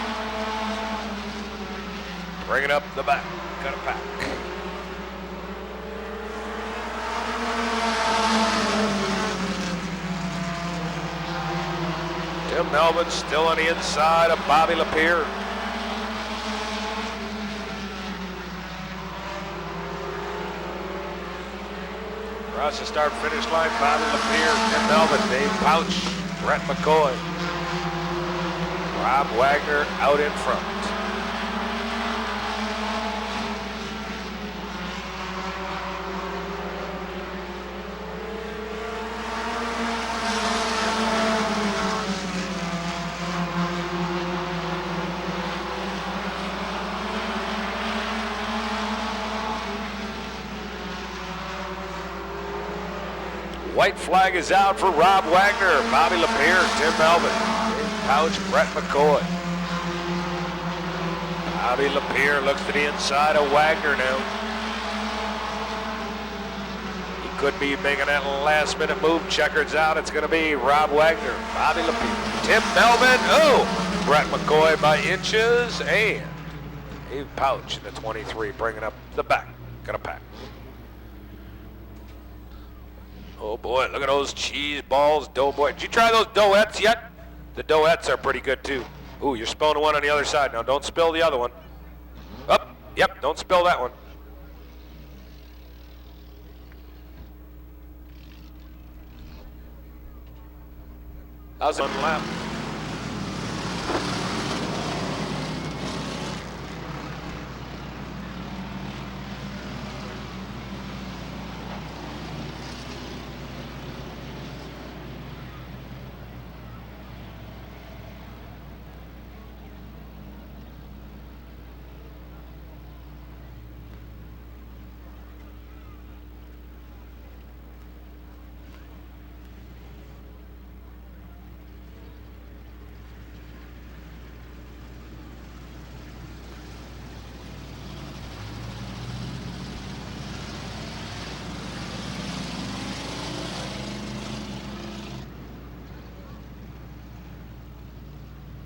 Bringing up the back. Got a pack. Tim Melvin still on the inside of Bobby Lapierre. Across the start-finish line, Bobby Lapierre, Tim Melvin, Dave Pouch, Brett McCoy. Rob Wagner out in front. White flag is out for Rob Wagner, Bobby Lapierre, Tim Melvin, Dave Pouch, Brett McCoy. Bobby Lapierre looks to the inside of Wagner now. He could be making that last-minute move. Checkers out. It's going to be Rob Wagner, Bobby Lapierre, Tim Melvin. Oh, Brett McCoy by inches, and Dave Pouch in the 23 bringing up the back. Got a pack. Oh boy, look at those cheese balls, Doughboy. Did you try those Doughets yet? The Doughets are pretty good too. Ooh, you're spilling one on the other side. Now don't spill the other one. Up, yep, don't spill that one. How's it on lap?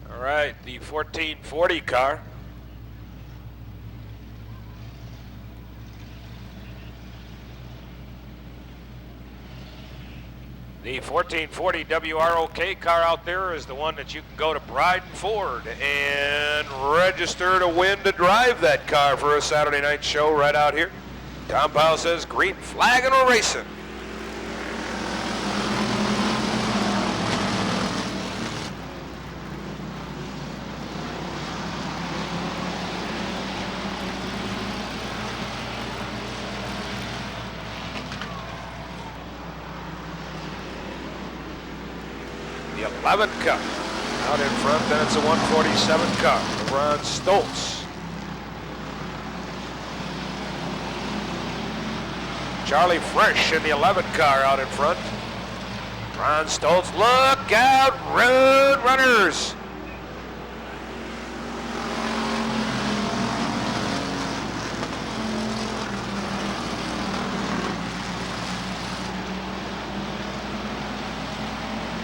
All right, the 1440 car. The 1440 WROK car out there is the one that you can go to Bryden Ford and register to win to drive that car for a Saturday night show right out here. Tom Powell says green flag and we're racing. The 11 car out in front, then it's a 147 car. Ron Stoltz. Charlie Fresh in the 11 car out in front. Ron Stoltz, look out, road runners.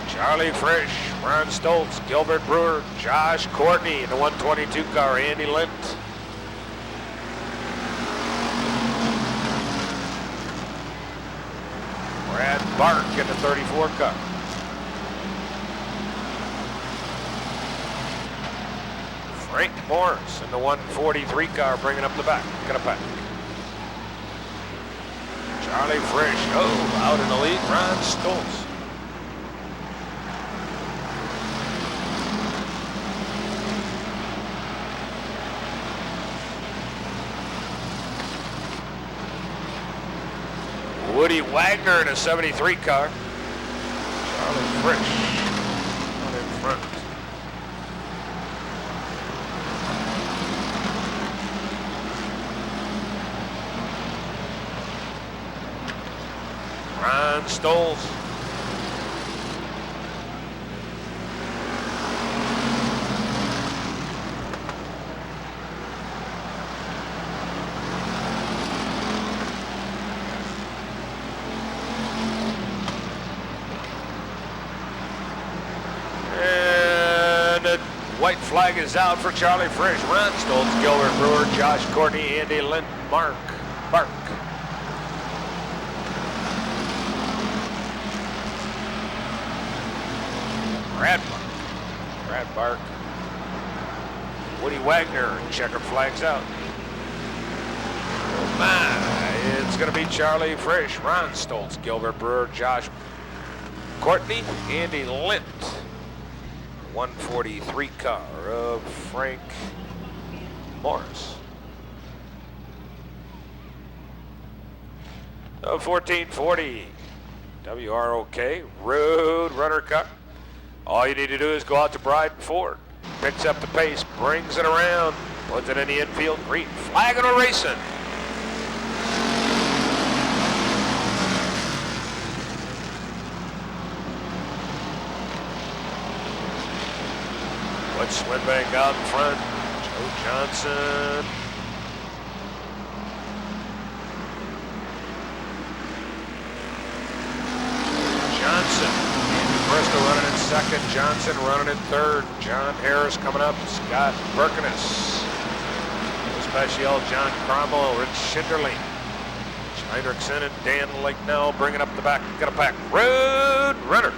Charlie Frisch, Ron Stoltz, Gilbert Brewer, Josh Courtney in the 122 car, Andy Lint. Bark in the 34 car. Frank Morris in the 143 car bringing up the back. Got a pack. Charlie Frisch, out in the lead, Ron Stoltz. Woody Wagner in a 73 car. Charlie Frisch out in front. Ron Stoltz. And the white flag is out for Charlie Frisch. Ron Stoltz, Gilbert Brewer, Josh Courtney, Andy Lind, Bark. Brad Bark. Woody Wagner, checkered flags out. Oh my, it's going to be Charlie Frisch, Ron Stoltz, Gilbert Brewer, Josh Courtney, Andy Lint. 143 car of Frank Morris. 1440 WROK Road Runner Cup. All you need to do is go out to Bryden Ford. Picks up the pace, brings it around, puts it in the infield. Green flag and a racing. Butch Swinbank out in front. Joe Johnson. Bristol running in second, Johnson running in third, John Harris coming up, Scott Berkenes, Special, John Cromwell, Rich Schinderling, Heinrichsen and Dan Lakenell bringing up the back. Got a pack. Road Runners.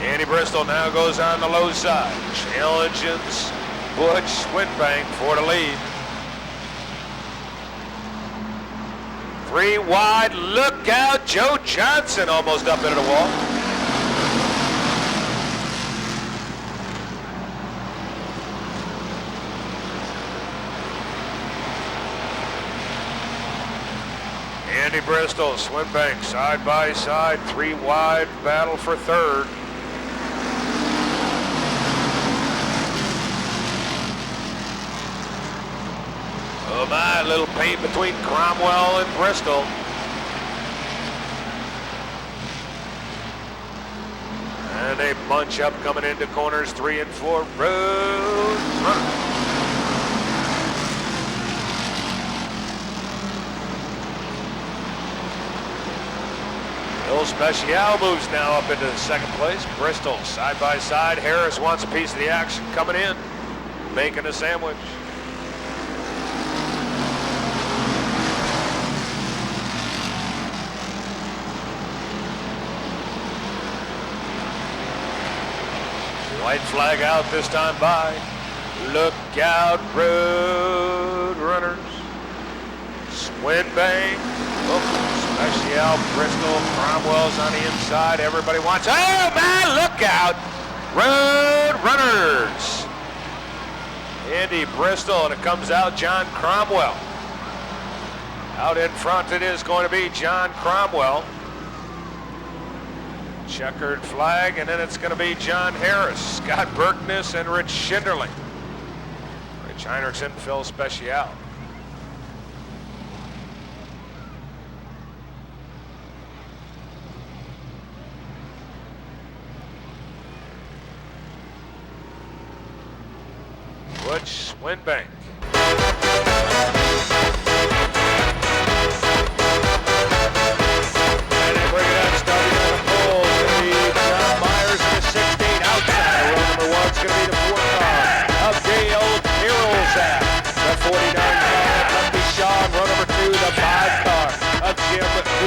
Andy Bristol now goes on the low side, challenges Butch Swinbank for the lead. 3 wide, look out, Joe Johnson almost up into the wall. Andy Bristol, Swinbank, side by side, 3 wide, battle for third. Oh my, little paint between Cromwell and Bristol. And they bunch up coming into corners 3 and 4. Road Runner. Bill Special moves now up into second place. Bristol side by side. Harris wants a piece of the action coming in, making a sandwich. White flag out this time by. Look out, Road Runners. Swinbank. Special, Bristol, Cromwell's on the inside. Everybody wants, oh man, look out. Road Runners. Andy Bristol, and it comes out John Cromwell. Out in front it is going to be John Cromwell. Checkered flag, and then it's going to be John Harris, Scott Berkenes, and Rich Schinderling. Rich Heinrichsen, Phil Special. Butch Swinbank. It's going to be the 4 car of Dale Carroll's at the 49 car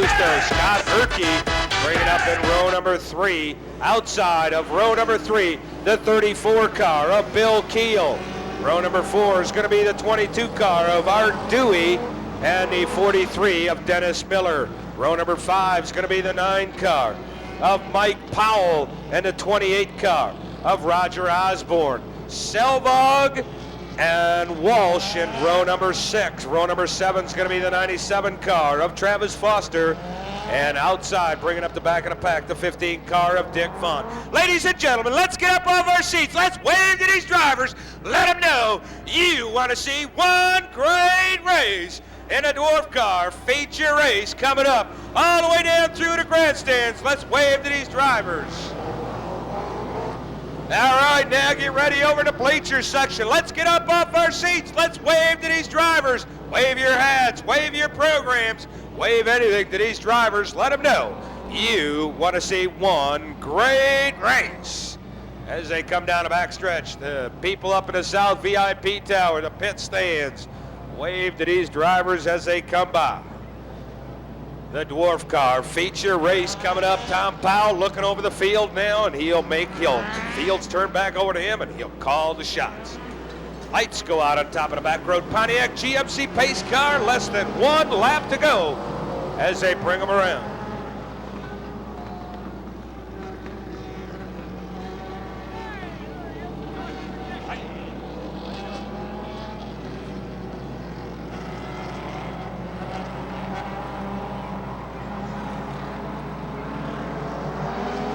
Gusto. Scott Erkey bringing up in row number 3. Outside of row number 3, the 34 car of Bill Keel. Row number 4 is going to be the 22 car of Art Dewey and the 43 of Dennis Miller. Row number 5 is going to be the 9 car of Mike Powell and the 28 car of Roger Osborne. Selvog and Walsh in row number 6. Row number 7 is going to be the 97 car of Travis Foster. And outside, bringing up the back of the pack, the 15 car of Dick Vaughn. Ladies and gentlemen, let's get up off our seats. Let's wave to these drivers. Let them know you want to see one great race in a dwarf car feature race coming up all the way down through the grandstands. Let's wave to these drivers. All right, now get ready over in the bleachers section. Let's get up off our seats. Let's wave to these drivers. Wave your hats, wave your programs, wave anything to these drivers. Let them know you want to see one great race. As they come down the backstretch, the people up in the South VIP Tower, the pit stands, wave to these drivers as they come by. The dwarf car feature race coming up. Tom Powell looking over the field now, and he'll fields turn back over to him, and he'll call the shots. Lights go out on top of the back road. Pontiac GMC pace car, less than 1 lap to go as they bring them around.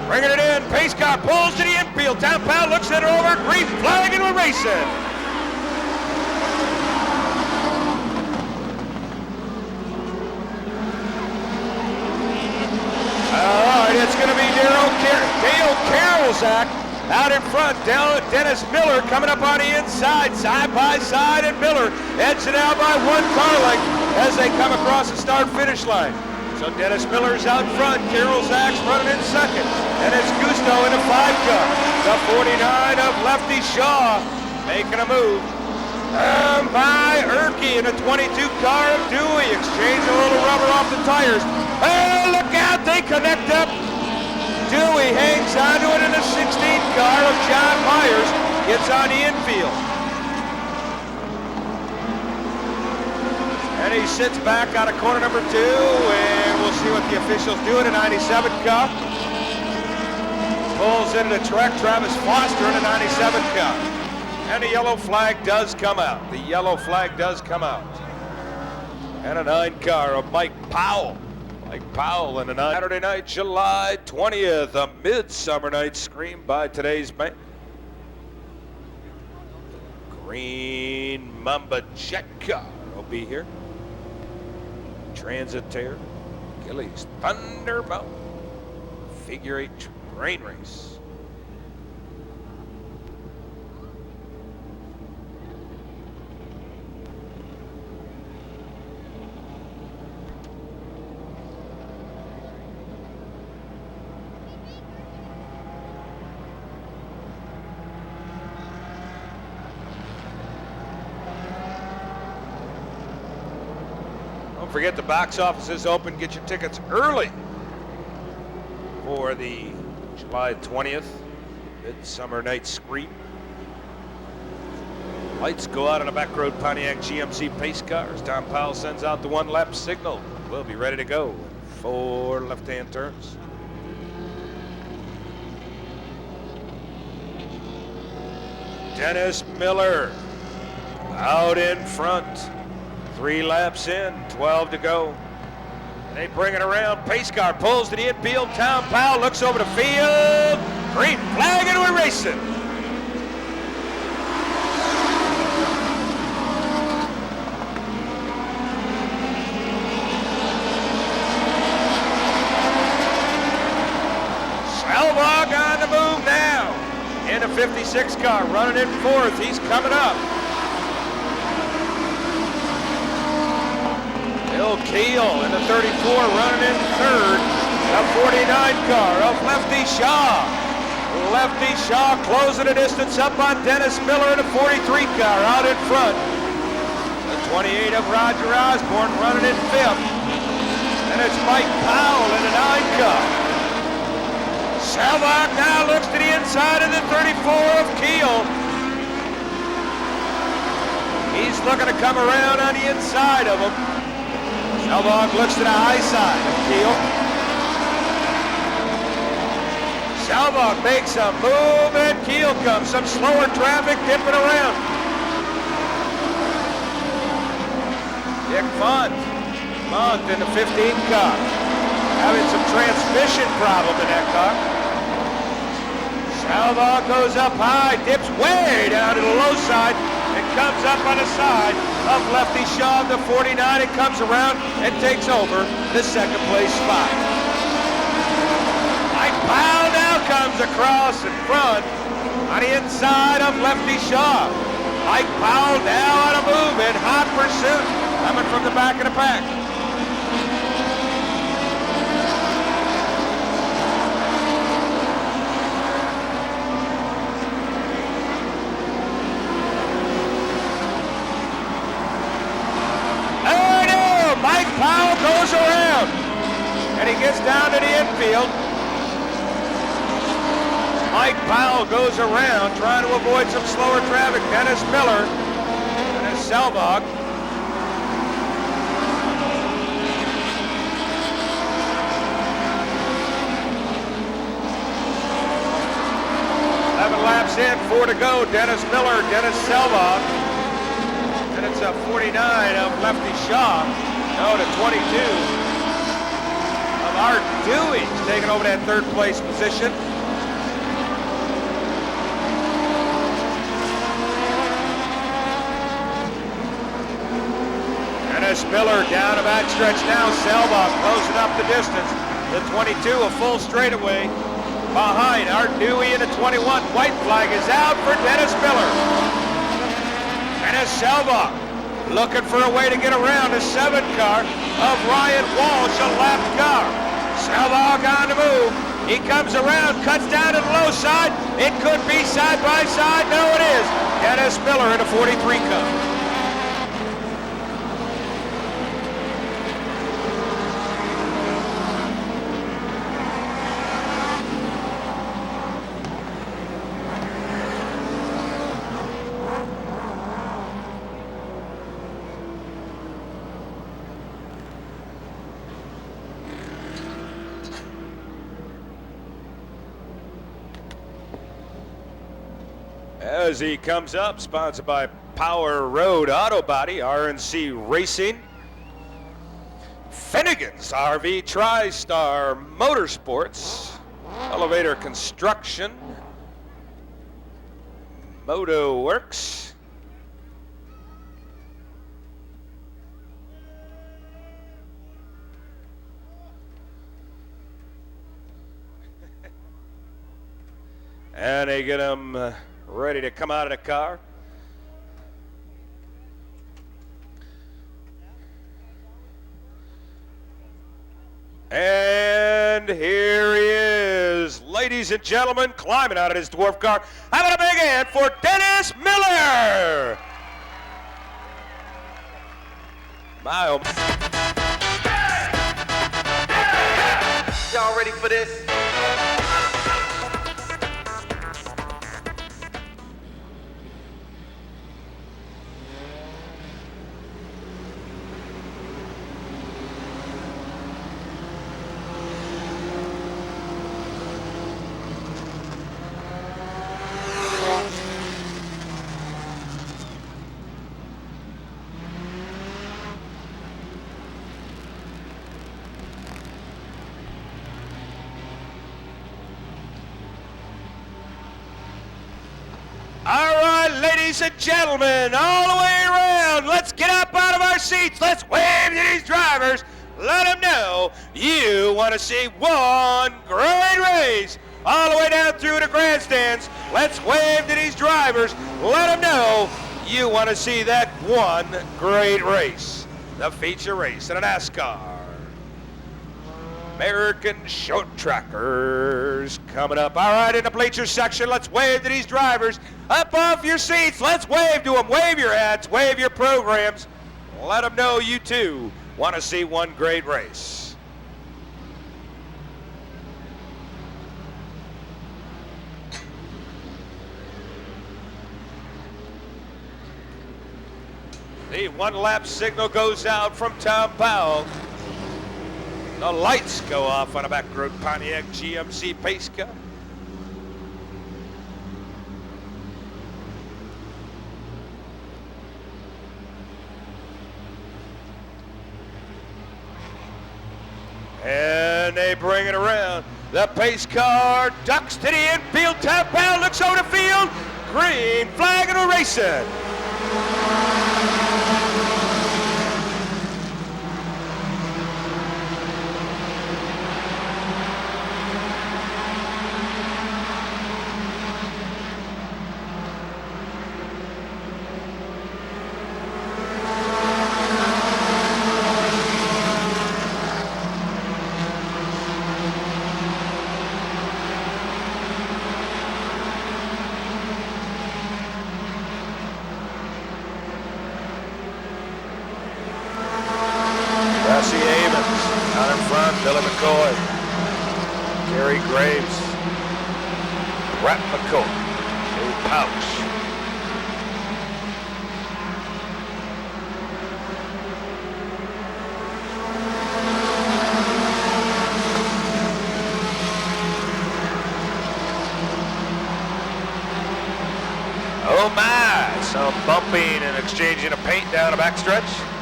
Bringing it in, pace car pulls to the infield. Tom Powell looks it over, green flag, and we're racing. All right, it's going to be Dale Karolzak out in front. Down Dennis Miller coming up on the inside, side by side, and Miller edging out by 1 car length as they come across the start-finish line. So Dennis Miller's out front, Karolzak's running in second, and it's Gusto in a 5 car. The 49 of Lefty Shaw making a move. By Erkey in a 22 car of Dewey, exchanging a little rubber off the tires. Oh, look out, they connect up. Dewey hangs onto it in a 16 car of John Myers, gets on the infield. And he sits back out of corner number 2, and we'll see what the officials do in a 97 car. Pulls into the track, Travis Foster in a 97 car. And the yellow flag does come out. The yellow flag does come out. And a 9 car of Mike Powell. Mike Powell in a Saturday night, July 20th, a midsummer night screen by today's man. Green Mamba jet car will be here. Transitaire, Gillies Thunderbolt, figure 8 train race. Don't forget the box office is open. Get your tickets early for the July 20th Midsummer Night Scream. Lights go out on the back road Pontiac GMC pace cars. Tom Powell sends out the 1 lap signal. We'll be ready to go. 4 left-hand turns. Dennis Miller out in front. 3 laps in, 12 to go. They bring it around. Pace car pulls to the infield. Tom Powell looks over the field. Green flag, and we're racing. Selvog on the move now. In a 56 car, running in 4th. He's coming up. Bill Keel in the 34 running in 3rd. A 49 car of Lefty Shaw. Lefty Shaw closing the distance up on Dennis Miller in a 43 car out in front. The 28 of Roger Osborne running in 5th. And it's Mike Powell in a 9 car. Selvog now looks to the inside of the 34 of Keel. He's looking to come around on the inside of him. Selvog looks to the high side of Keel. Selvog makes a move and Keel comes. Some slower traffic dipping around. Dick Font in the 15 car. Having some transmission problem in that car. Selvog goes up high, dips way down to the low side, and comes up on the side of Lefty Shaw of the 49 and comes around and takes over the second place spot. Mike Powell now comes across in front on the inside of Lefty Shaw. Mike Powell now on a move in hot pursuit, coming from the back of the pack. Mike Powell goes around, and he gets down to the infield. Mike Powell goes around, trying to avoid some slower traffic. Dennis Miller, Dennis Selvog. Laps in, 4 to go. Dennis Miller, Dennis Selvog. And it's a 49 of Lefty Shaw. No, to 22 of Art Dewey, taking over that third place position. Dennis Miller down a backstretch now. Selvog closing up the distance. The 22, a full straightaway behind Art Dewey in the 21. White flag is out for Dennis Miller. Dennis Selvog looking for a way to get around the 7 car of Ryan Walsh, a lap car. Selvog on the move. He comes around, cuts down to the low side. It could be side by side. No, it is. Dennis Miller in a 43 car. As he comes up, sponsored by Power Road Auto Body, RNC Racing, Finnegan's RV, TriStar Motorsports, Elevator Construction, Moto Works, and they get him ready to come out of the car. And here he is, ladies and gentlemen, climbing out of his dwarf car. Having a big hand for Dennis Miller. My, oh. Y'all ready for this? All right, ladies and gentlemen, all the way around, let's get up out of our seats. Let's wave to these drivers. Let them know you want to see one great race all the way down through the grandstands. Let's wave to these drivers. Let them know you want to see that one great race, the feature race in a NASCAR. American Short Trackers coming up. All right, in the bleachers section, let's wave to these drivers. Up off your seats, let's wave to them. Wave your hats, wave your programs. Let them know you too want to see one great race. The one-lap signal goes out from Tom Powell. The lights go off on a back road Pontiac GMC pace car. And they bring it around. The pace car ducks to the infield. Tom Powell looks over the field. Green flag and a racing. Billy McCoy, Gary Graves, Brett McCoy, Dave Pouch. Oh my, some bumping and exchanging of paint down a backstretch.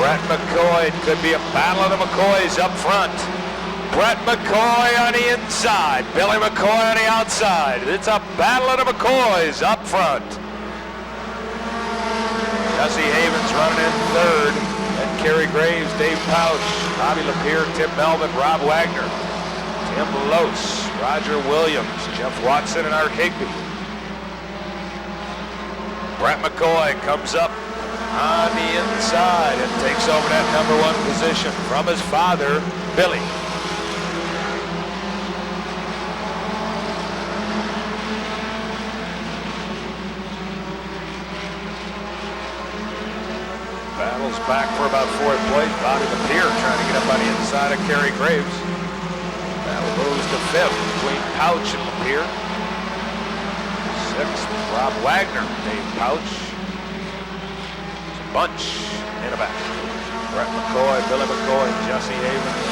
Brett McCoy, could be a battle of the McCoys up front. Brett McCoy on the inside, Billy McCoy on the outside. It's a battle of the McCoys up front. Jesse Havens running in third, and Kerry Graves, Dave Pouch, Bobby Lapierre, Tim Melvin, Rob Wagner, Tim Lose, Roger Williams, Jeff Watson, and Art Higby. Brett McCoy comes up on the inside and takes over that number one position from his father, Billy. Battles back for about fourth place. Bobby Lapierre trying to get up on the inside of Kerry Graves. Battle moves to fifth between Pouch and Lapierre. Sixth, Rob Wagner, Dave Pouch. Bunch in the back. Brett McCoy, Billy McCoy, Jesse Havens,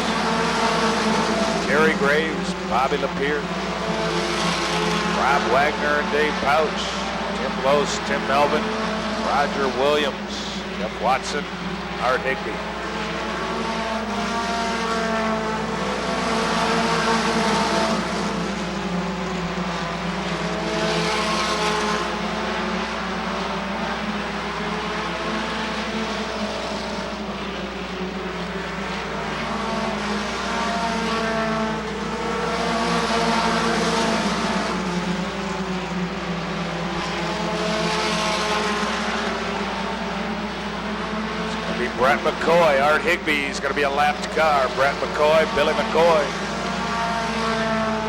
Kerry Graves, Bobby Lapierre, Rob Wagner and Dave Pouch, Tim Lose, Tim Melvin, Roger Williams, Jeff Watson, Art Higby. Brett McCoy, Art Higby's going to be a lapped car. Brett McCoy, Billy McCoy.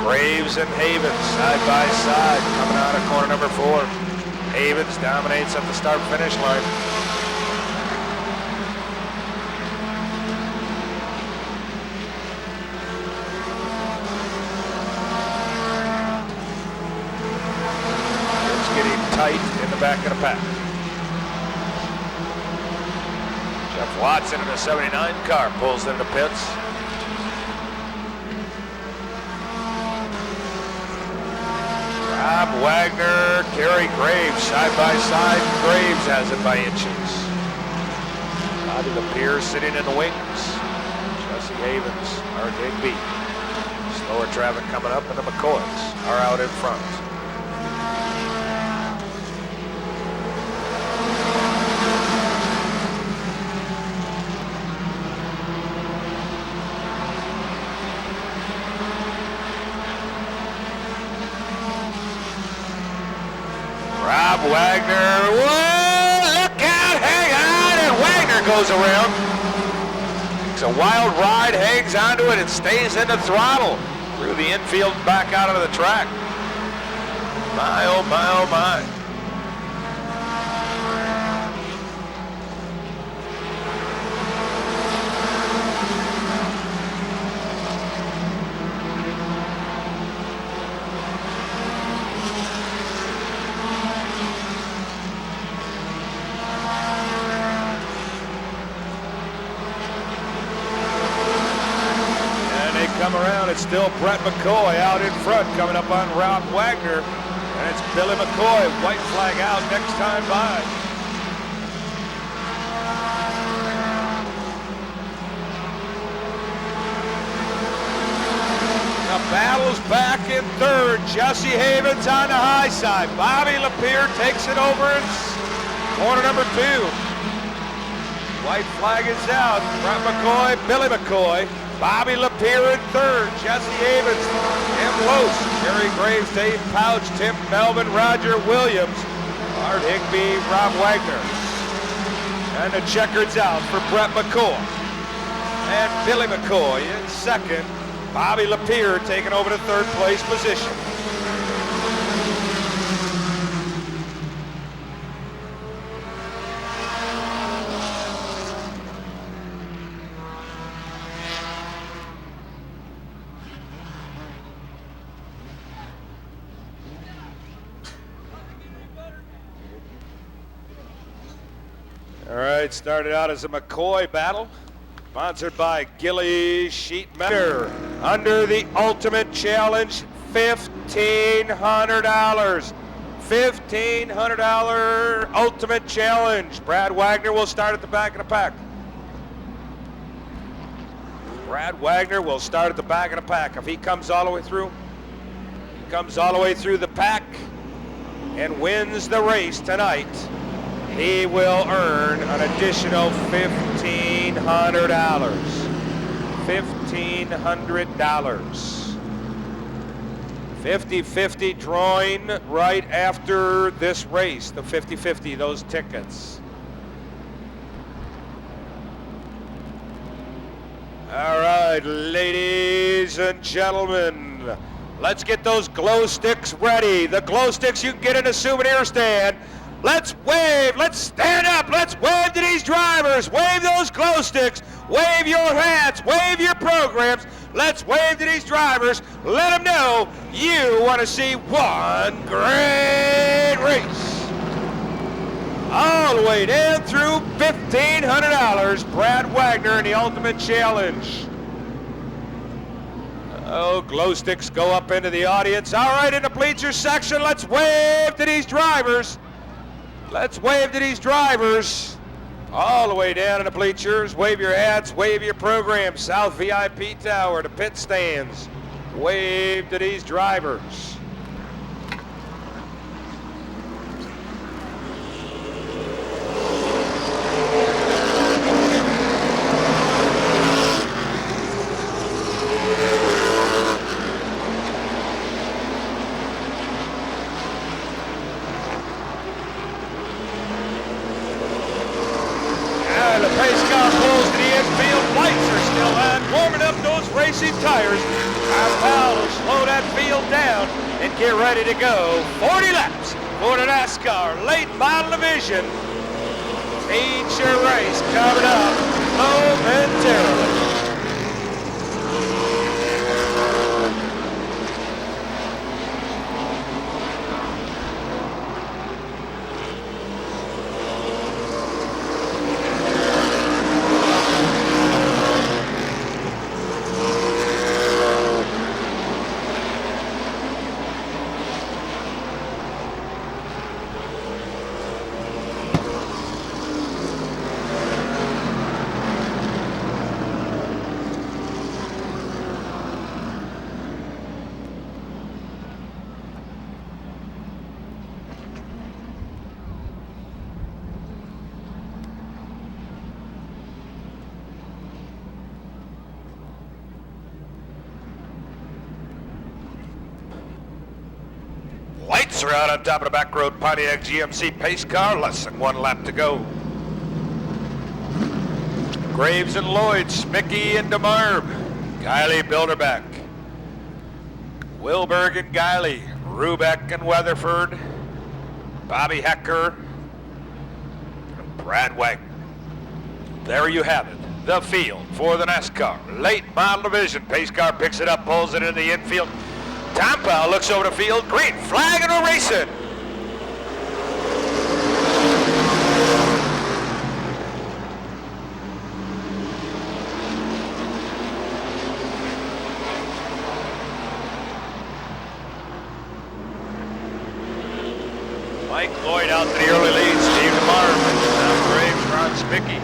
Graves and Havens side by side coming out of corner number 4. Havens dominates at the start-finish line. It's getting tight in the back of the pack. Jeff Watson in the 79 car pulls into pits. Rob Wagner, Kerry Graves side by side. Graves has it by inches. Bobby Lapierre sitting in the wings. Jesse Havens, Art Higby. Slower traffic coming up, and the McCoys are out in front. Rob Wagner, whoa, look out, hang on, and Wagner goes around. It's a wild ride, hangs onto it, and stays in the throttle through the infield back out onto the track. My, oh my, oh my. still Brett McCoy out in front, coming up on Rob Wagner. And it's Billy McCoy, white flag out next time by. The battle's back in third. Jesse Havens on the high side. Bobby Lapierre takes it over in corner number 2. White flag is out. Brett McCoy, Billy McCoy. Bobby Lapierre in third. Jesse Havens, Tim Lose, Jerry Graves, Dave Pouch, Tim Melvin, Roger Williams, Art Higbee, Rob Wagner. And the checker's out for Brett McCoy. And Billy McCoy in second. Bobby Lapierre taking over the third place position. All right, started out as a McCoy battle, sponsored by Gilly Sheet Metal. Under the Ultimate Challenge, $1,500. $1,500 Ultimate Challenge. Brad Wagner will start at the back of the pack. Brad Wagner will start at the back of the pack. If he comes all the way through, the pack and wins the race tonight, he will earn an additional $1,500. $1,500. 50-50 drawing right after this race, the 50-50, those tickets. All right, ladies and gentlemen, let's get those glow sticks ready. The glow sticks you can get in a souvenir stand. Let's wave, let's stand up, let's wave to these drivers. Wave those glow sticks, wave your hats, wave your programs. Let's wave to these drivers. Let them know you want to see one great race. All the way down through $1,500, Brad Wagner in the Ultimate Challenge. Oh, glow sticks go up into the audience. All right, in the bleachers section, let's wave to these drivers. Let's wave to these drivers all the way down in the bleachers. Wave your hats, wave your programs. South VIP Tower, the pit stands. Wave to these drivers. The pace car pulls to the infield. Lights are still on, warming up those racing tires. Our pal will slow that field down and get ready to go. 40 laps for the NASCAR late model division. Feature race coming up momentarily. Lights are out on top of the back road Pontiac GMC pace car. Less than 1 lap to go. Graves and Lloyd, Smicky and DeMarb, Guiley, Bilderbeck, Wilberg and Guiley, Rubeck and Weatherford, Bobby Hecker, and Brad Wagner. There you have it. The field for the NASCAR late model division. Pace car picks it up, pulls it into the infield. Tom Powell looks over the field. Green flag and we're racing. Mike Lloyd out to the early lead. Steve DeMar, Tom Graves, Ron Spicky.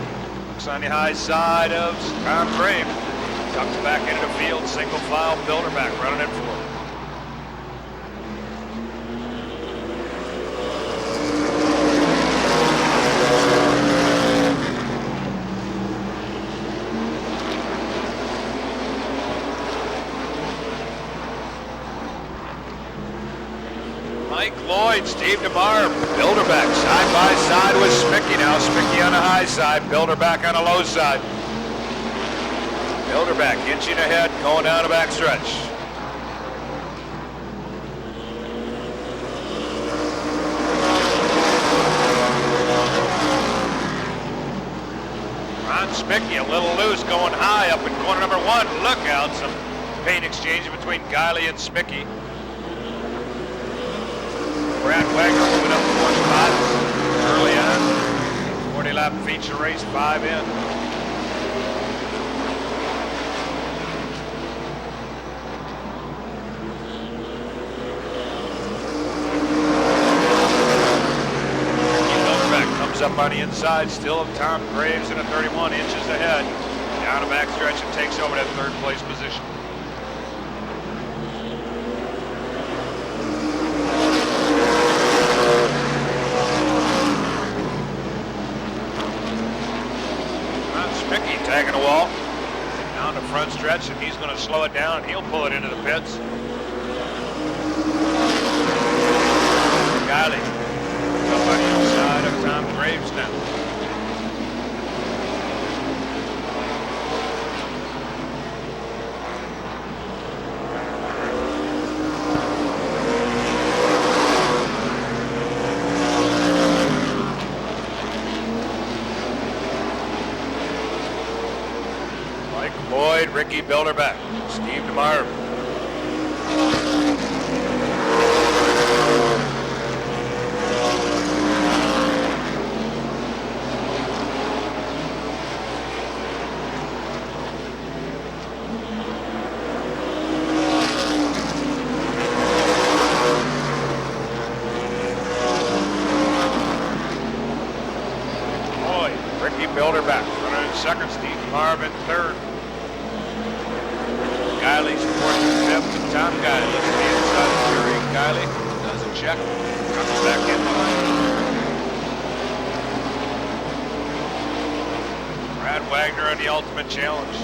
Looks on the high side of Tom Graves. Tucks back into the field. Single file. Bilderback running in fourth. Mike Lloyd, Steve DeMar, Bilderback side by side with Spicky now. Spicky on the high side, Bilderback on the low side. Bilderback inching ahead, going down the back stretch. Ron Spicky a little loose, going high up in corner number one. Look out, some paint exchange between Guiley and Spicky. Brad Wagner moving up towards spots early on. 40-lap feature race, 5 in. Bilderback comes up on the inside, still Tom Graves in a 31 inches ahead. Down the back stretch and takes over that third place position. Tagging the wall down the front stretch, and he's going to slow it down and he'll pull it into the pits. Guiley up on the outside of Tom Graves now. Lloyd, Ricky Bilderback, Steve DeMar. Lloyd, Ricky Bilderback running in second, Steve DeMar in third. Guiley's fourth and fifth, and Tom Guiley looks to the inside of Jerry. Guiley does a check, comes back in behind. Brad Wagner on the ultimate challenge.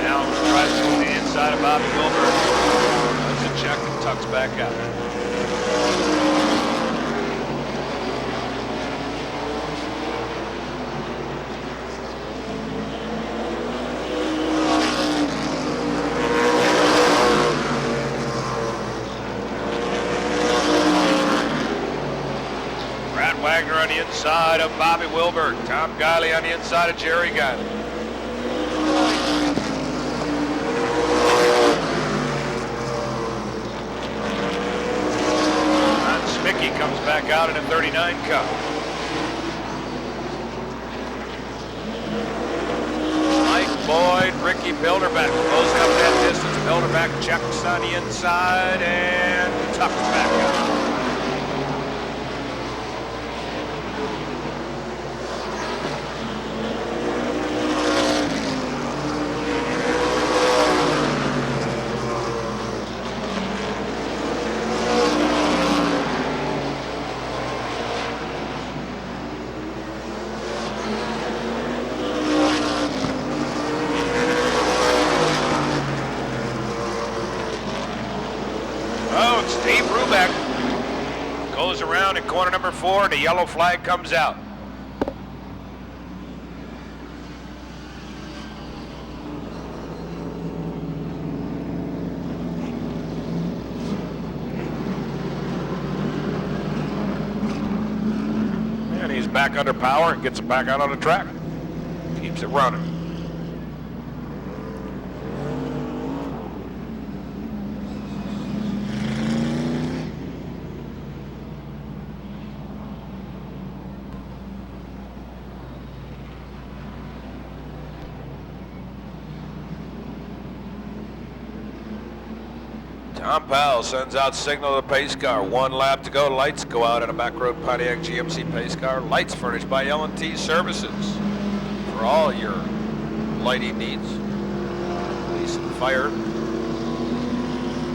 Now tries to go to the inside of Bobby Wilbur. Does a check and tucks back out. Wagner on the inside of Bobby Wilbur. Tom Guiley on the inside of Jerry Guiley. Ron Spicky comes back out in a 39 Cup. Mike Lloyd, Ricky Bilderback closing up that distance. Bilderback checks on the inside and tucks back out. Steve Brubeck goes around in corner number 4. The yellow flag comes out. And he's back under power and gets it back out on the track. Keeps it running. Tom Powell sends out signal to the pace car. 1 lap to go. Lights go out on a back road Pontiac GMC pace car. Lights furnished by L&T Services for all your lighting needs. Police and fire.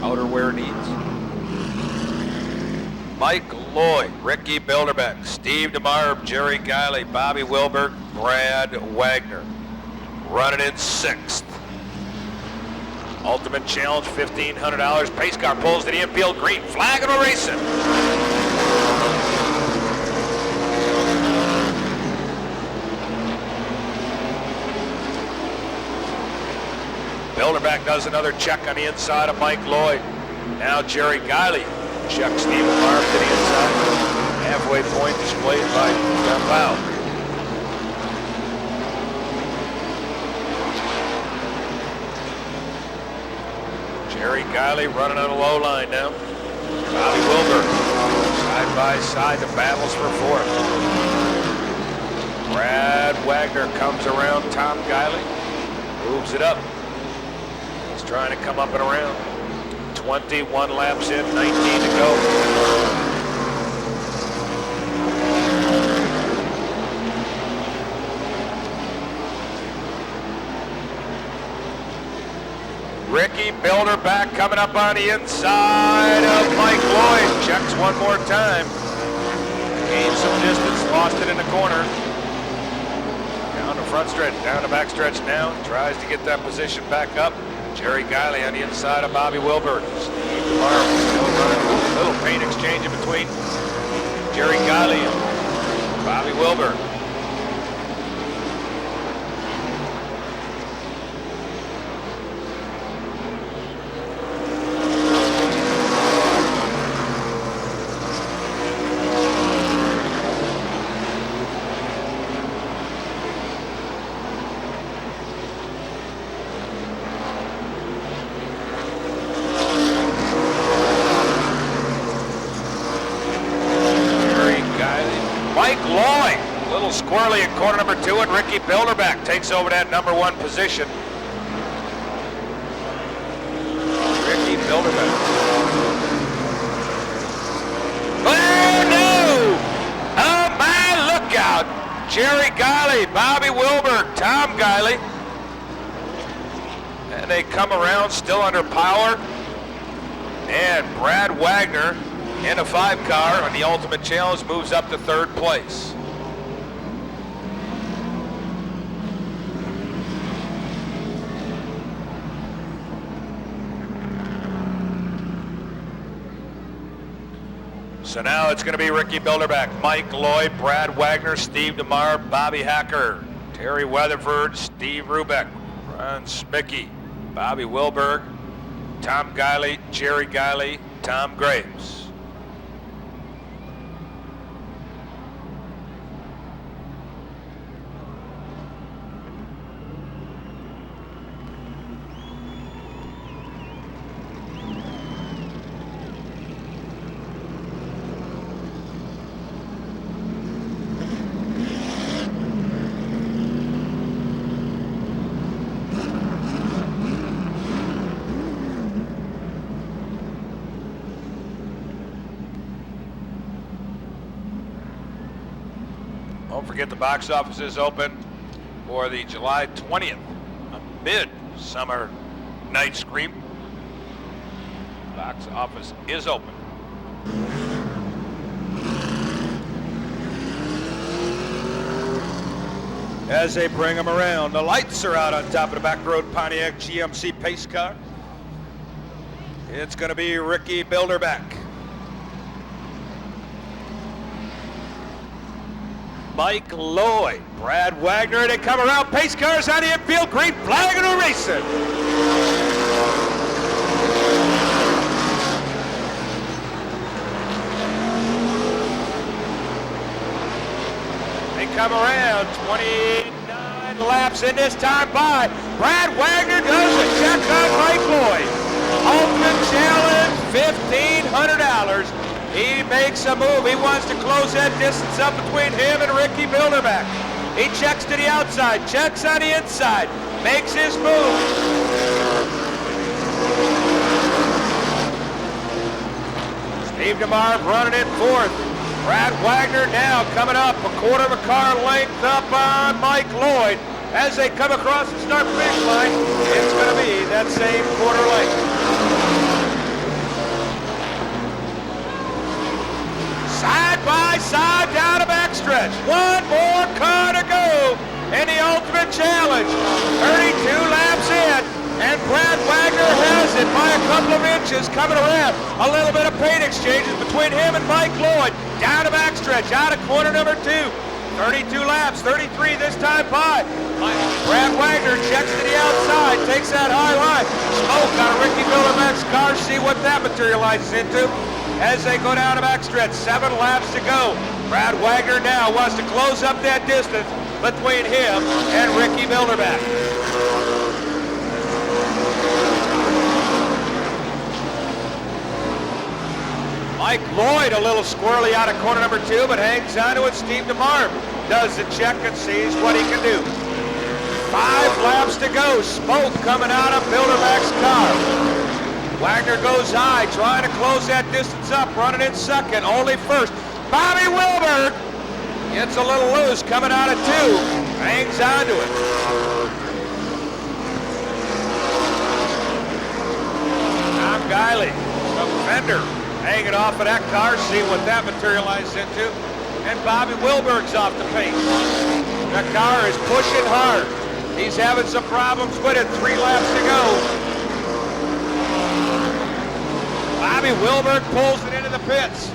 Outerwear needs. Mike Lloyd, Ricky Bilderbeck, Steve DeMar, Jerry Guiley, Bobby Wilbert, Brad Wagner. Running in 6th. Ultimate Challenge, $1,500. Pace car pulls to the infield, green flag, and we're racing. Bilderbeck does another check on the inside of Mike Lloyd. Now Jerry Guiley checks Steve DeMar to the inside. Halfway point displayed by Tom Powell. Jerry Guiley running on a low line now. Bobby Wilbur, side by side, the battles for 4th. Brad Wagner comes around Tom Guiley, moves it up. He's trying to come up and around. 21 laps in, 19 to go. Ricky Bilderbeck coming up on the inside of Mike Lloyd. Checks one more time. Gained some distance, lost it in the corner. Down the front stretch, down the back stretch now. Tries to get that position back up. Jerry Guiley on the inside of Bobby Wilbert. Steve DeMar still running a little paint exchange in between Jerry Guiley and Bobby Wilbert. Squirrely in corner number 2, and Ricky Bilderbeck takes over that number 1 position. Ricky Bilderbeck. Oh no! Oh my, look out! Jerry Guiley, Bobby Wilbert, Tom Guiley. And they come around still under power. And Brad Wagner in a 5 car on the Ultimate Challenge moves up to 3rd place. So now it's going to be Ricky Bilderbeck, Mike Lloyd, Brad Wagner, Steve DeMar, Bobby Hacker, Terry Weatherford, Steve Rubeck, Ron Smickey, Bobby Wilberg, Tom Guiley, Jerry Guiley, Tom Graves. Don't forget the box office is open for the July 20th, a mid-summer night scream. Box office is open. As they bring them around, the lights are out on top of the back road Pontiac GMC pace car. It's going to be Ricky Bilderbeck. Mike Lloyd, Brad Wagner, and they come around. Pace cars on the infield, green flag, and we're racing. They come around, 29 laps in this time by. Brad Wagner does a check on Mike Lloyd. Ultimate Challenge, $1,500. He makes a move. He wants to close that distance up between him and Ricky Bilderbeck. He checks to the outside, checks on the inside, makes his move. Steve DeMar running in fourth. Brad Wagner now coming up a quarter of a car length up on Mike Lloyd. As they come across the start finish line, it's going to be that same quarter length. Side by side down the backstretch. One more car to go in the ultimate challenge. 32 laps in, and Brad Wagner has it by a couple of inches coming around. A little bit of paint exchanges between him and Mike Lloyd. Down the backstretch, out of corner number 2. 32 laps, 33 this time by. Brad Wagner checks to the outside, takes that high line. Smoke out of Ricky Bilderbeck's car, see what that materializes into as they go down the backstretch. 7 laps to go. Brad Wagner now wants to close up that distance between him and Ricky Bilderbeck. Mike Lloyd a little squirrely out of corner number 2, but hangs on to it. Steve DeMar does the check and sees what he can do. 5 laps to go. Smoke coming out of Bilderbeck's car. Wagner goes high, trying to close that distance up, running in second, only first. Bobby Wilbur gets a little loose, coming out of 2, hangs on to it. Tom Guiley, a fender, hanging off of that car, see what that materializes into. And Bobby Wilberg's off the pace. The car is pushing hard. He's having some problems with it. 3 laps to go. Bobby Wilberg pulls it into the pits.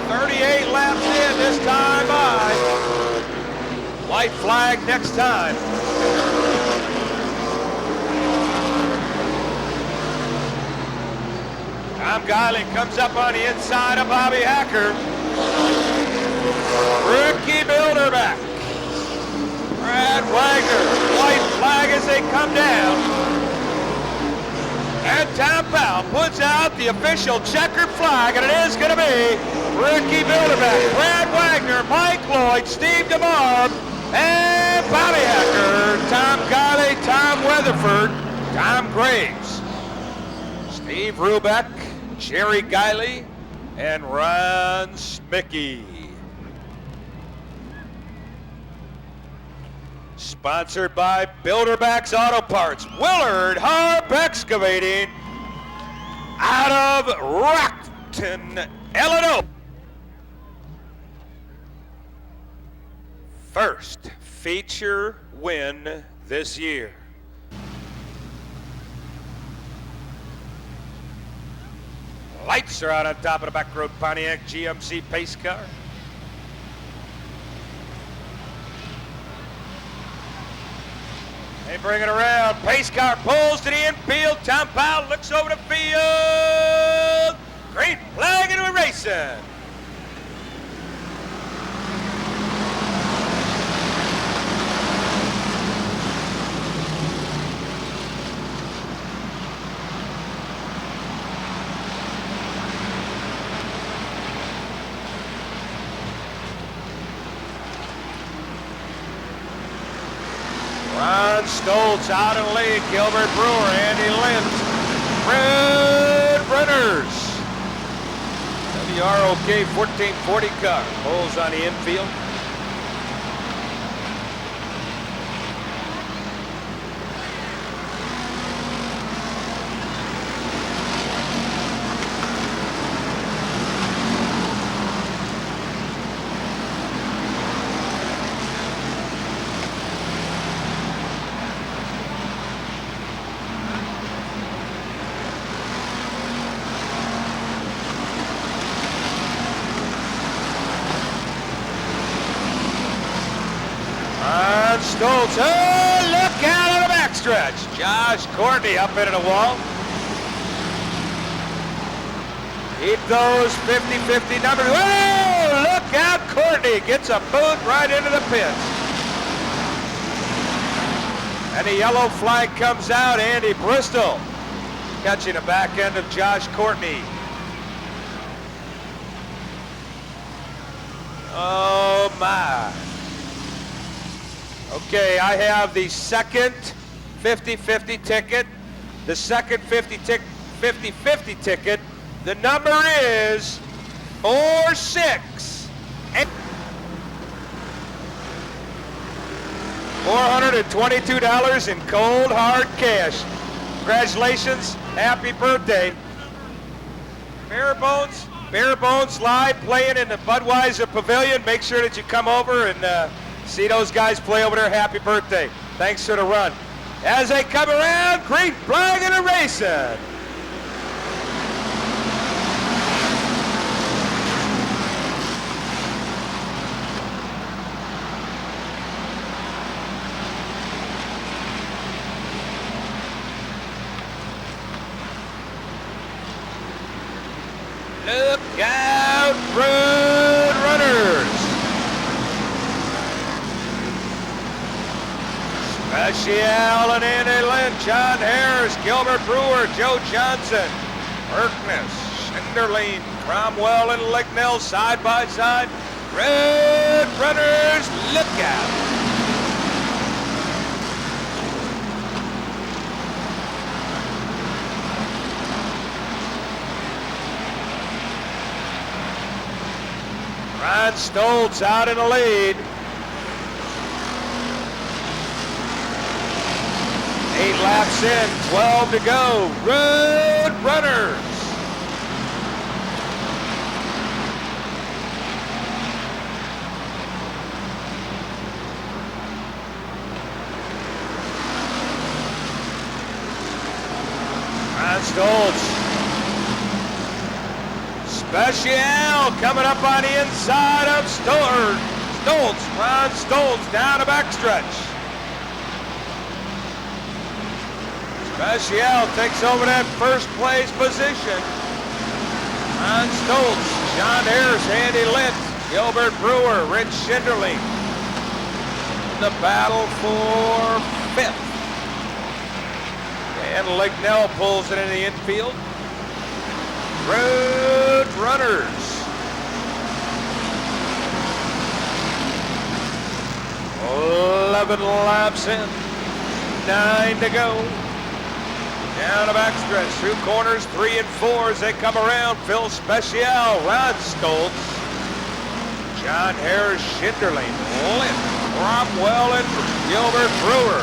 38 laps in this time by. White flag next time. Tom Guiley comes up on the inside of Bobby Hacker. Ricky Bilderbeck. Brad Wagner. White flag as they come down. And Tom Powell puts out the official checkered flag, and it is going to be Ricky Bilderbeck, Brad Wagner, Mike Lloyd, Steve DeMar, and Bobby Hacker, Tom Guiley, Tom Weatherford, Tom Graves, Steve Rubeck, Jerry Guiley, and Ron Smickey. Sponsored by Bilderbeck's Auto Parts, Willard Harp Excavating out of Rockton, Illinois. First feature win this year. Lights are out on top of the back road Pontiac GMC pace car. They bring it around. Pace car pulls to the infield. Tom Powell looks over the field. Green flag and we're racing. Ron Stoltz out in the lead. Gilbert Brewer, Andy Lynch, Red Runners. WROK 1440 car pulls on the infield. Stoltz, oh, look out on the backstretch. Josh Courtney up into the wall. Keep those 50-50 numbers. Oh, look out, Courtney gets a boot right into the pits. And the yellow flag comes out. Andy Bristol catching the back end of Josh Courtney. Oh, my. Okay, I have the second 50-50 ticket. The second 50-50 50-50 ticket. The number is 46. $422 in cold hard cash. Congratulations, happy birthday. Bare Bones live playing in the Budweiser Pavilion. Make sure that you come over and see those guys play over there. Happy birthday. Thanks for the run. As they come around, green flag and a racing. Look out, road runners. Special and Andy Lynn, John Harris, Gilbert Brewer, Joe Johnson, Erkness, Schinderling, Cromwell and Licknell side by side. Road runners, look out. Ron Stoltz out in the lead. 8 laps in, 12 to go. Road runners. Ron Stoltz. Special coming up on the inside of Stoltz. Ron Stoltz down a backstretch. Special takes over that first place position. Ron Stoltz, John Harris, Andy Lynch, Gilbert Brewer, Rich Schinderling. The battle for 5th. And Licknell pulls it in the infield. Road runners. 11 laps in, 9 to go. Down a backstretch, through corners 3 and 4 as they come around. Phil Special, Ron Stoltz, John Harris, Schinderling, Lynn, Cromwell, and Gilbert Brewer.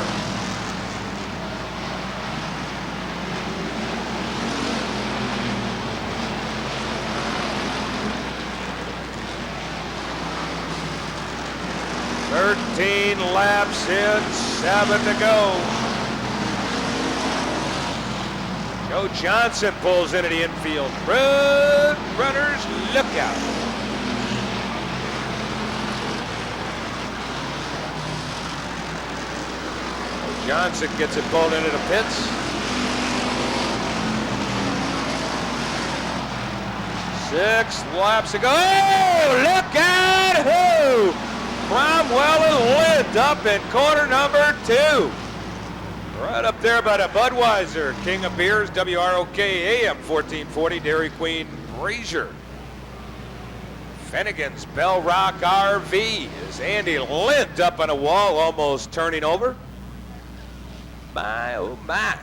Thirteen laps in, 7 to go. Joe Johnson pulls into the infield. Road runners, look out. Joe Johnson gets it pulled into the pits. 6 laps to go. Oh, look out! Who? Cromwell and Lind up in corner number 2. Right up there by the Budweiser, King of Beers, WROK AM 1440, Dairy Queen, Brazier. Finnegan's Bell Rock RV is Andy Lind up on a wall, almost turning over. My, oh my.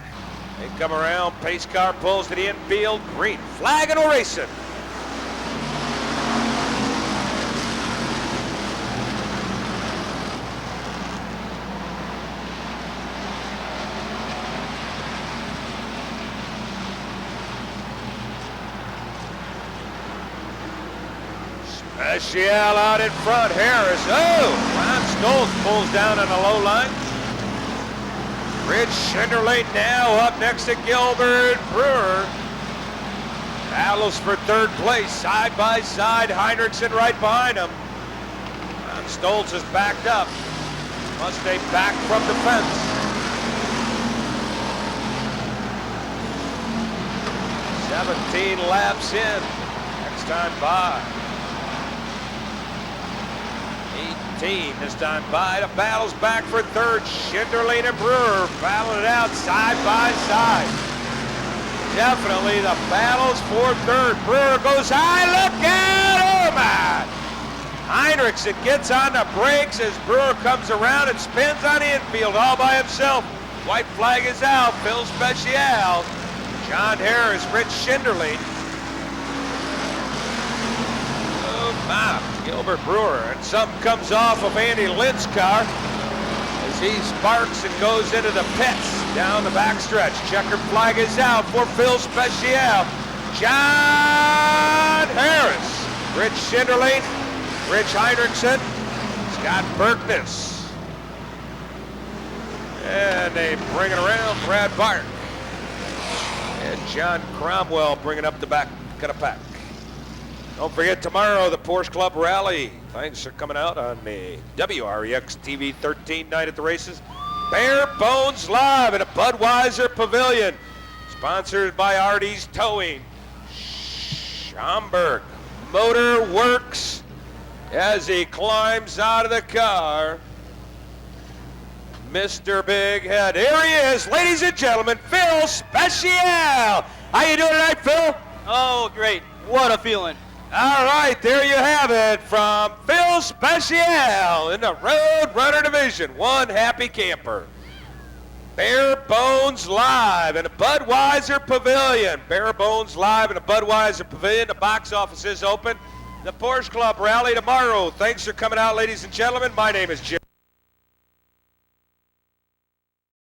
They come around, pace car pulls to the infield, green flag and a racing. Special out in front, Harris. Oh, Ron Stoltz pulls down on the low line. Rich Schinderling now up next to Gilbert Brewer. Battles for 3rd place, side by side. Heinrichsen right behind him. Ron Stoltz is backed up. Must stay back from the fence. 17 laps in. Next time by. 18 this time by. The battle's back for 3rd. Schinderling and Brewer battling it out side by side. Definitely the battle's for 3rd. Brewer goes high. Look out! Oh my! Heinrichsen gets on the brakes as Brewer comes around and spins on the infield all by himself. White flag is out. Phil Special. John Harris, Rich Schinderling. Oh, my. Gilbert Brewer. And something comes off of Andy Lynn's car as he sparks and goes into the pits down the backstretch. Checkered flag is out for Phil Special. John Harris, Rich Schinderling, Rich Heinrichsen, Scott Berkness. And they bring it around, Brad Bart. And John Cromwell bringing up the back of the pack. Don't forget tomorrow, the Porsche Club Rally. Thanks for coming out on the WREX TV 13 night at the races. Bare Bones Live at a Budweiser Pavilion. Sponsored by Artie's Towing. Schaumburg Motor Works as he climbs out of the car. Mr. Big Head. Here he is, ladies and gentlemen, Phil Special. How you doing tonight, Phil? Oh, great. What a feeling. All right, there you have it from Phil Special in the Road Runner Division. One happy camper. Bare Bones Live in a Budweiser Pavilion. Bare Bones Live in a Budweiser Pavilion. The box office is open. The Porsche Club Rally tomorrow. Thanks for coming out, ladies and gentlemen. My name is Jim.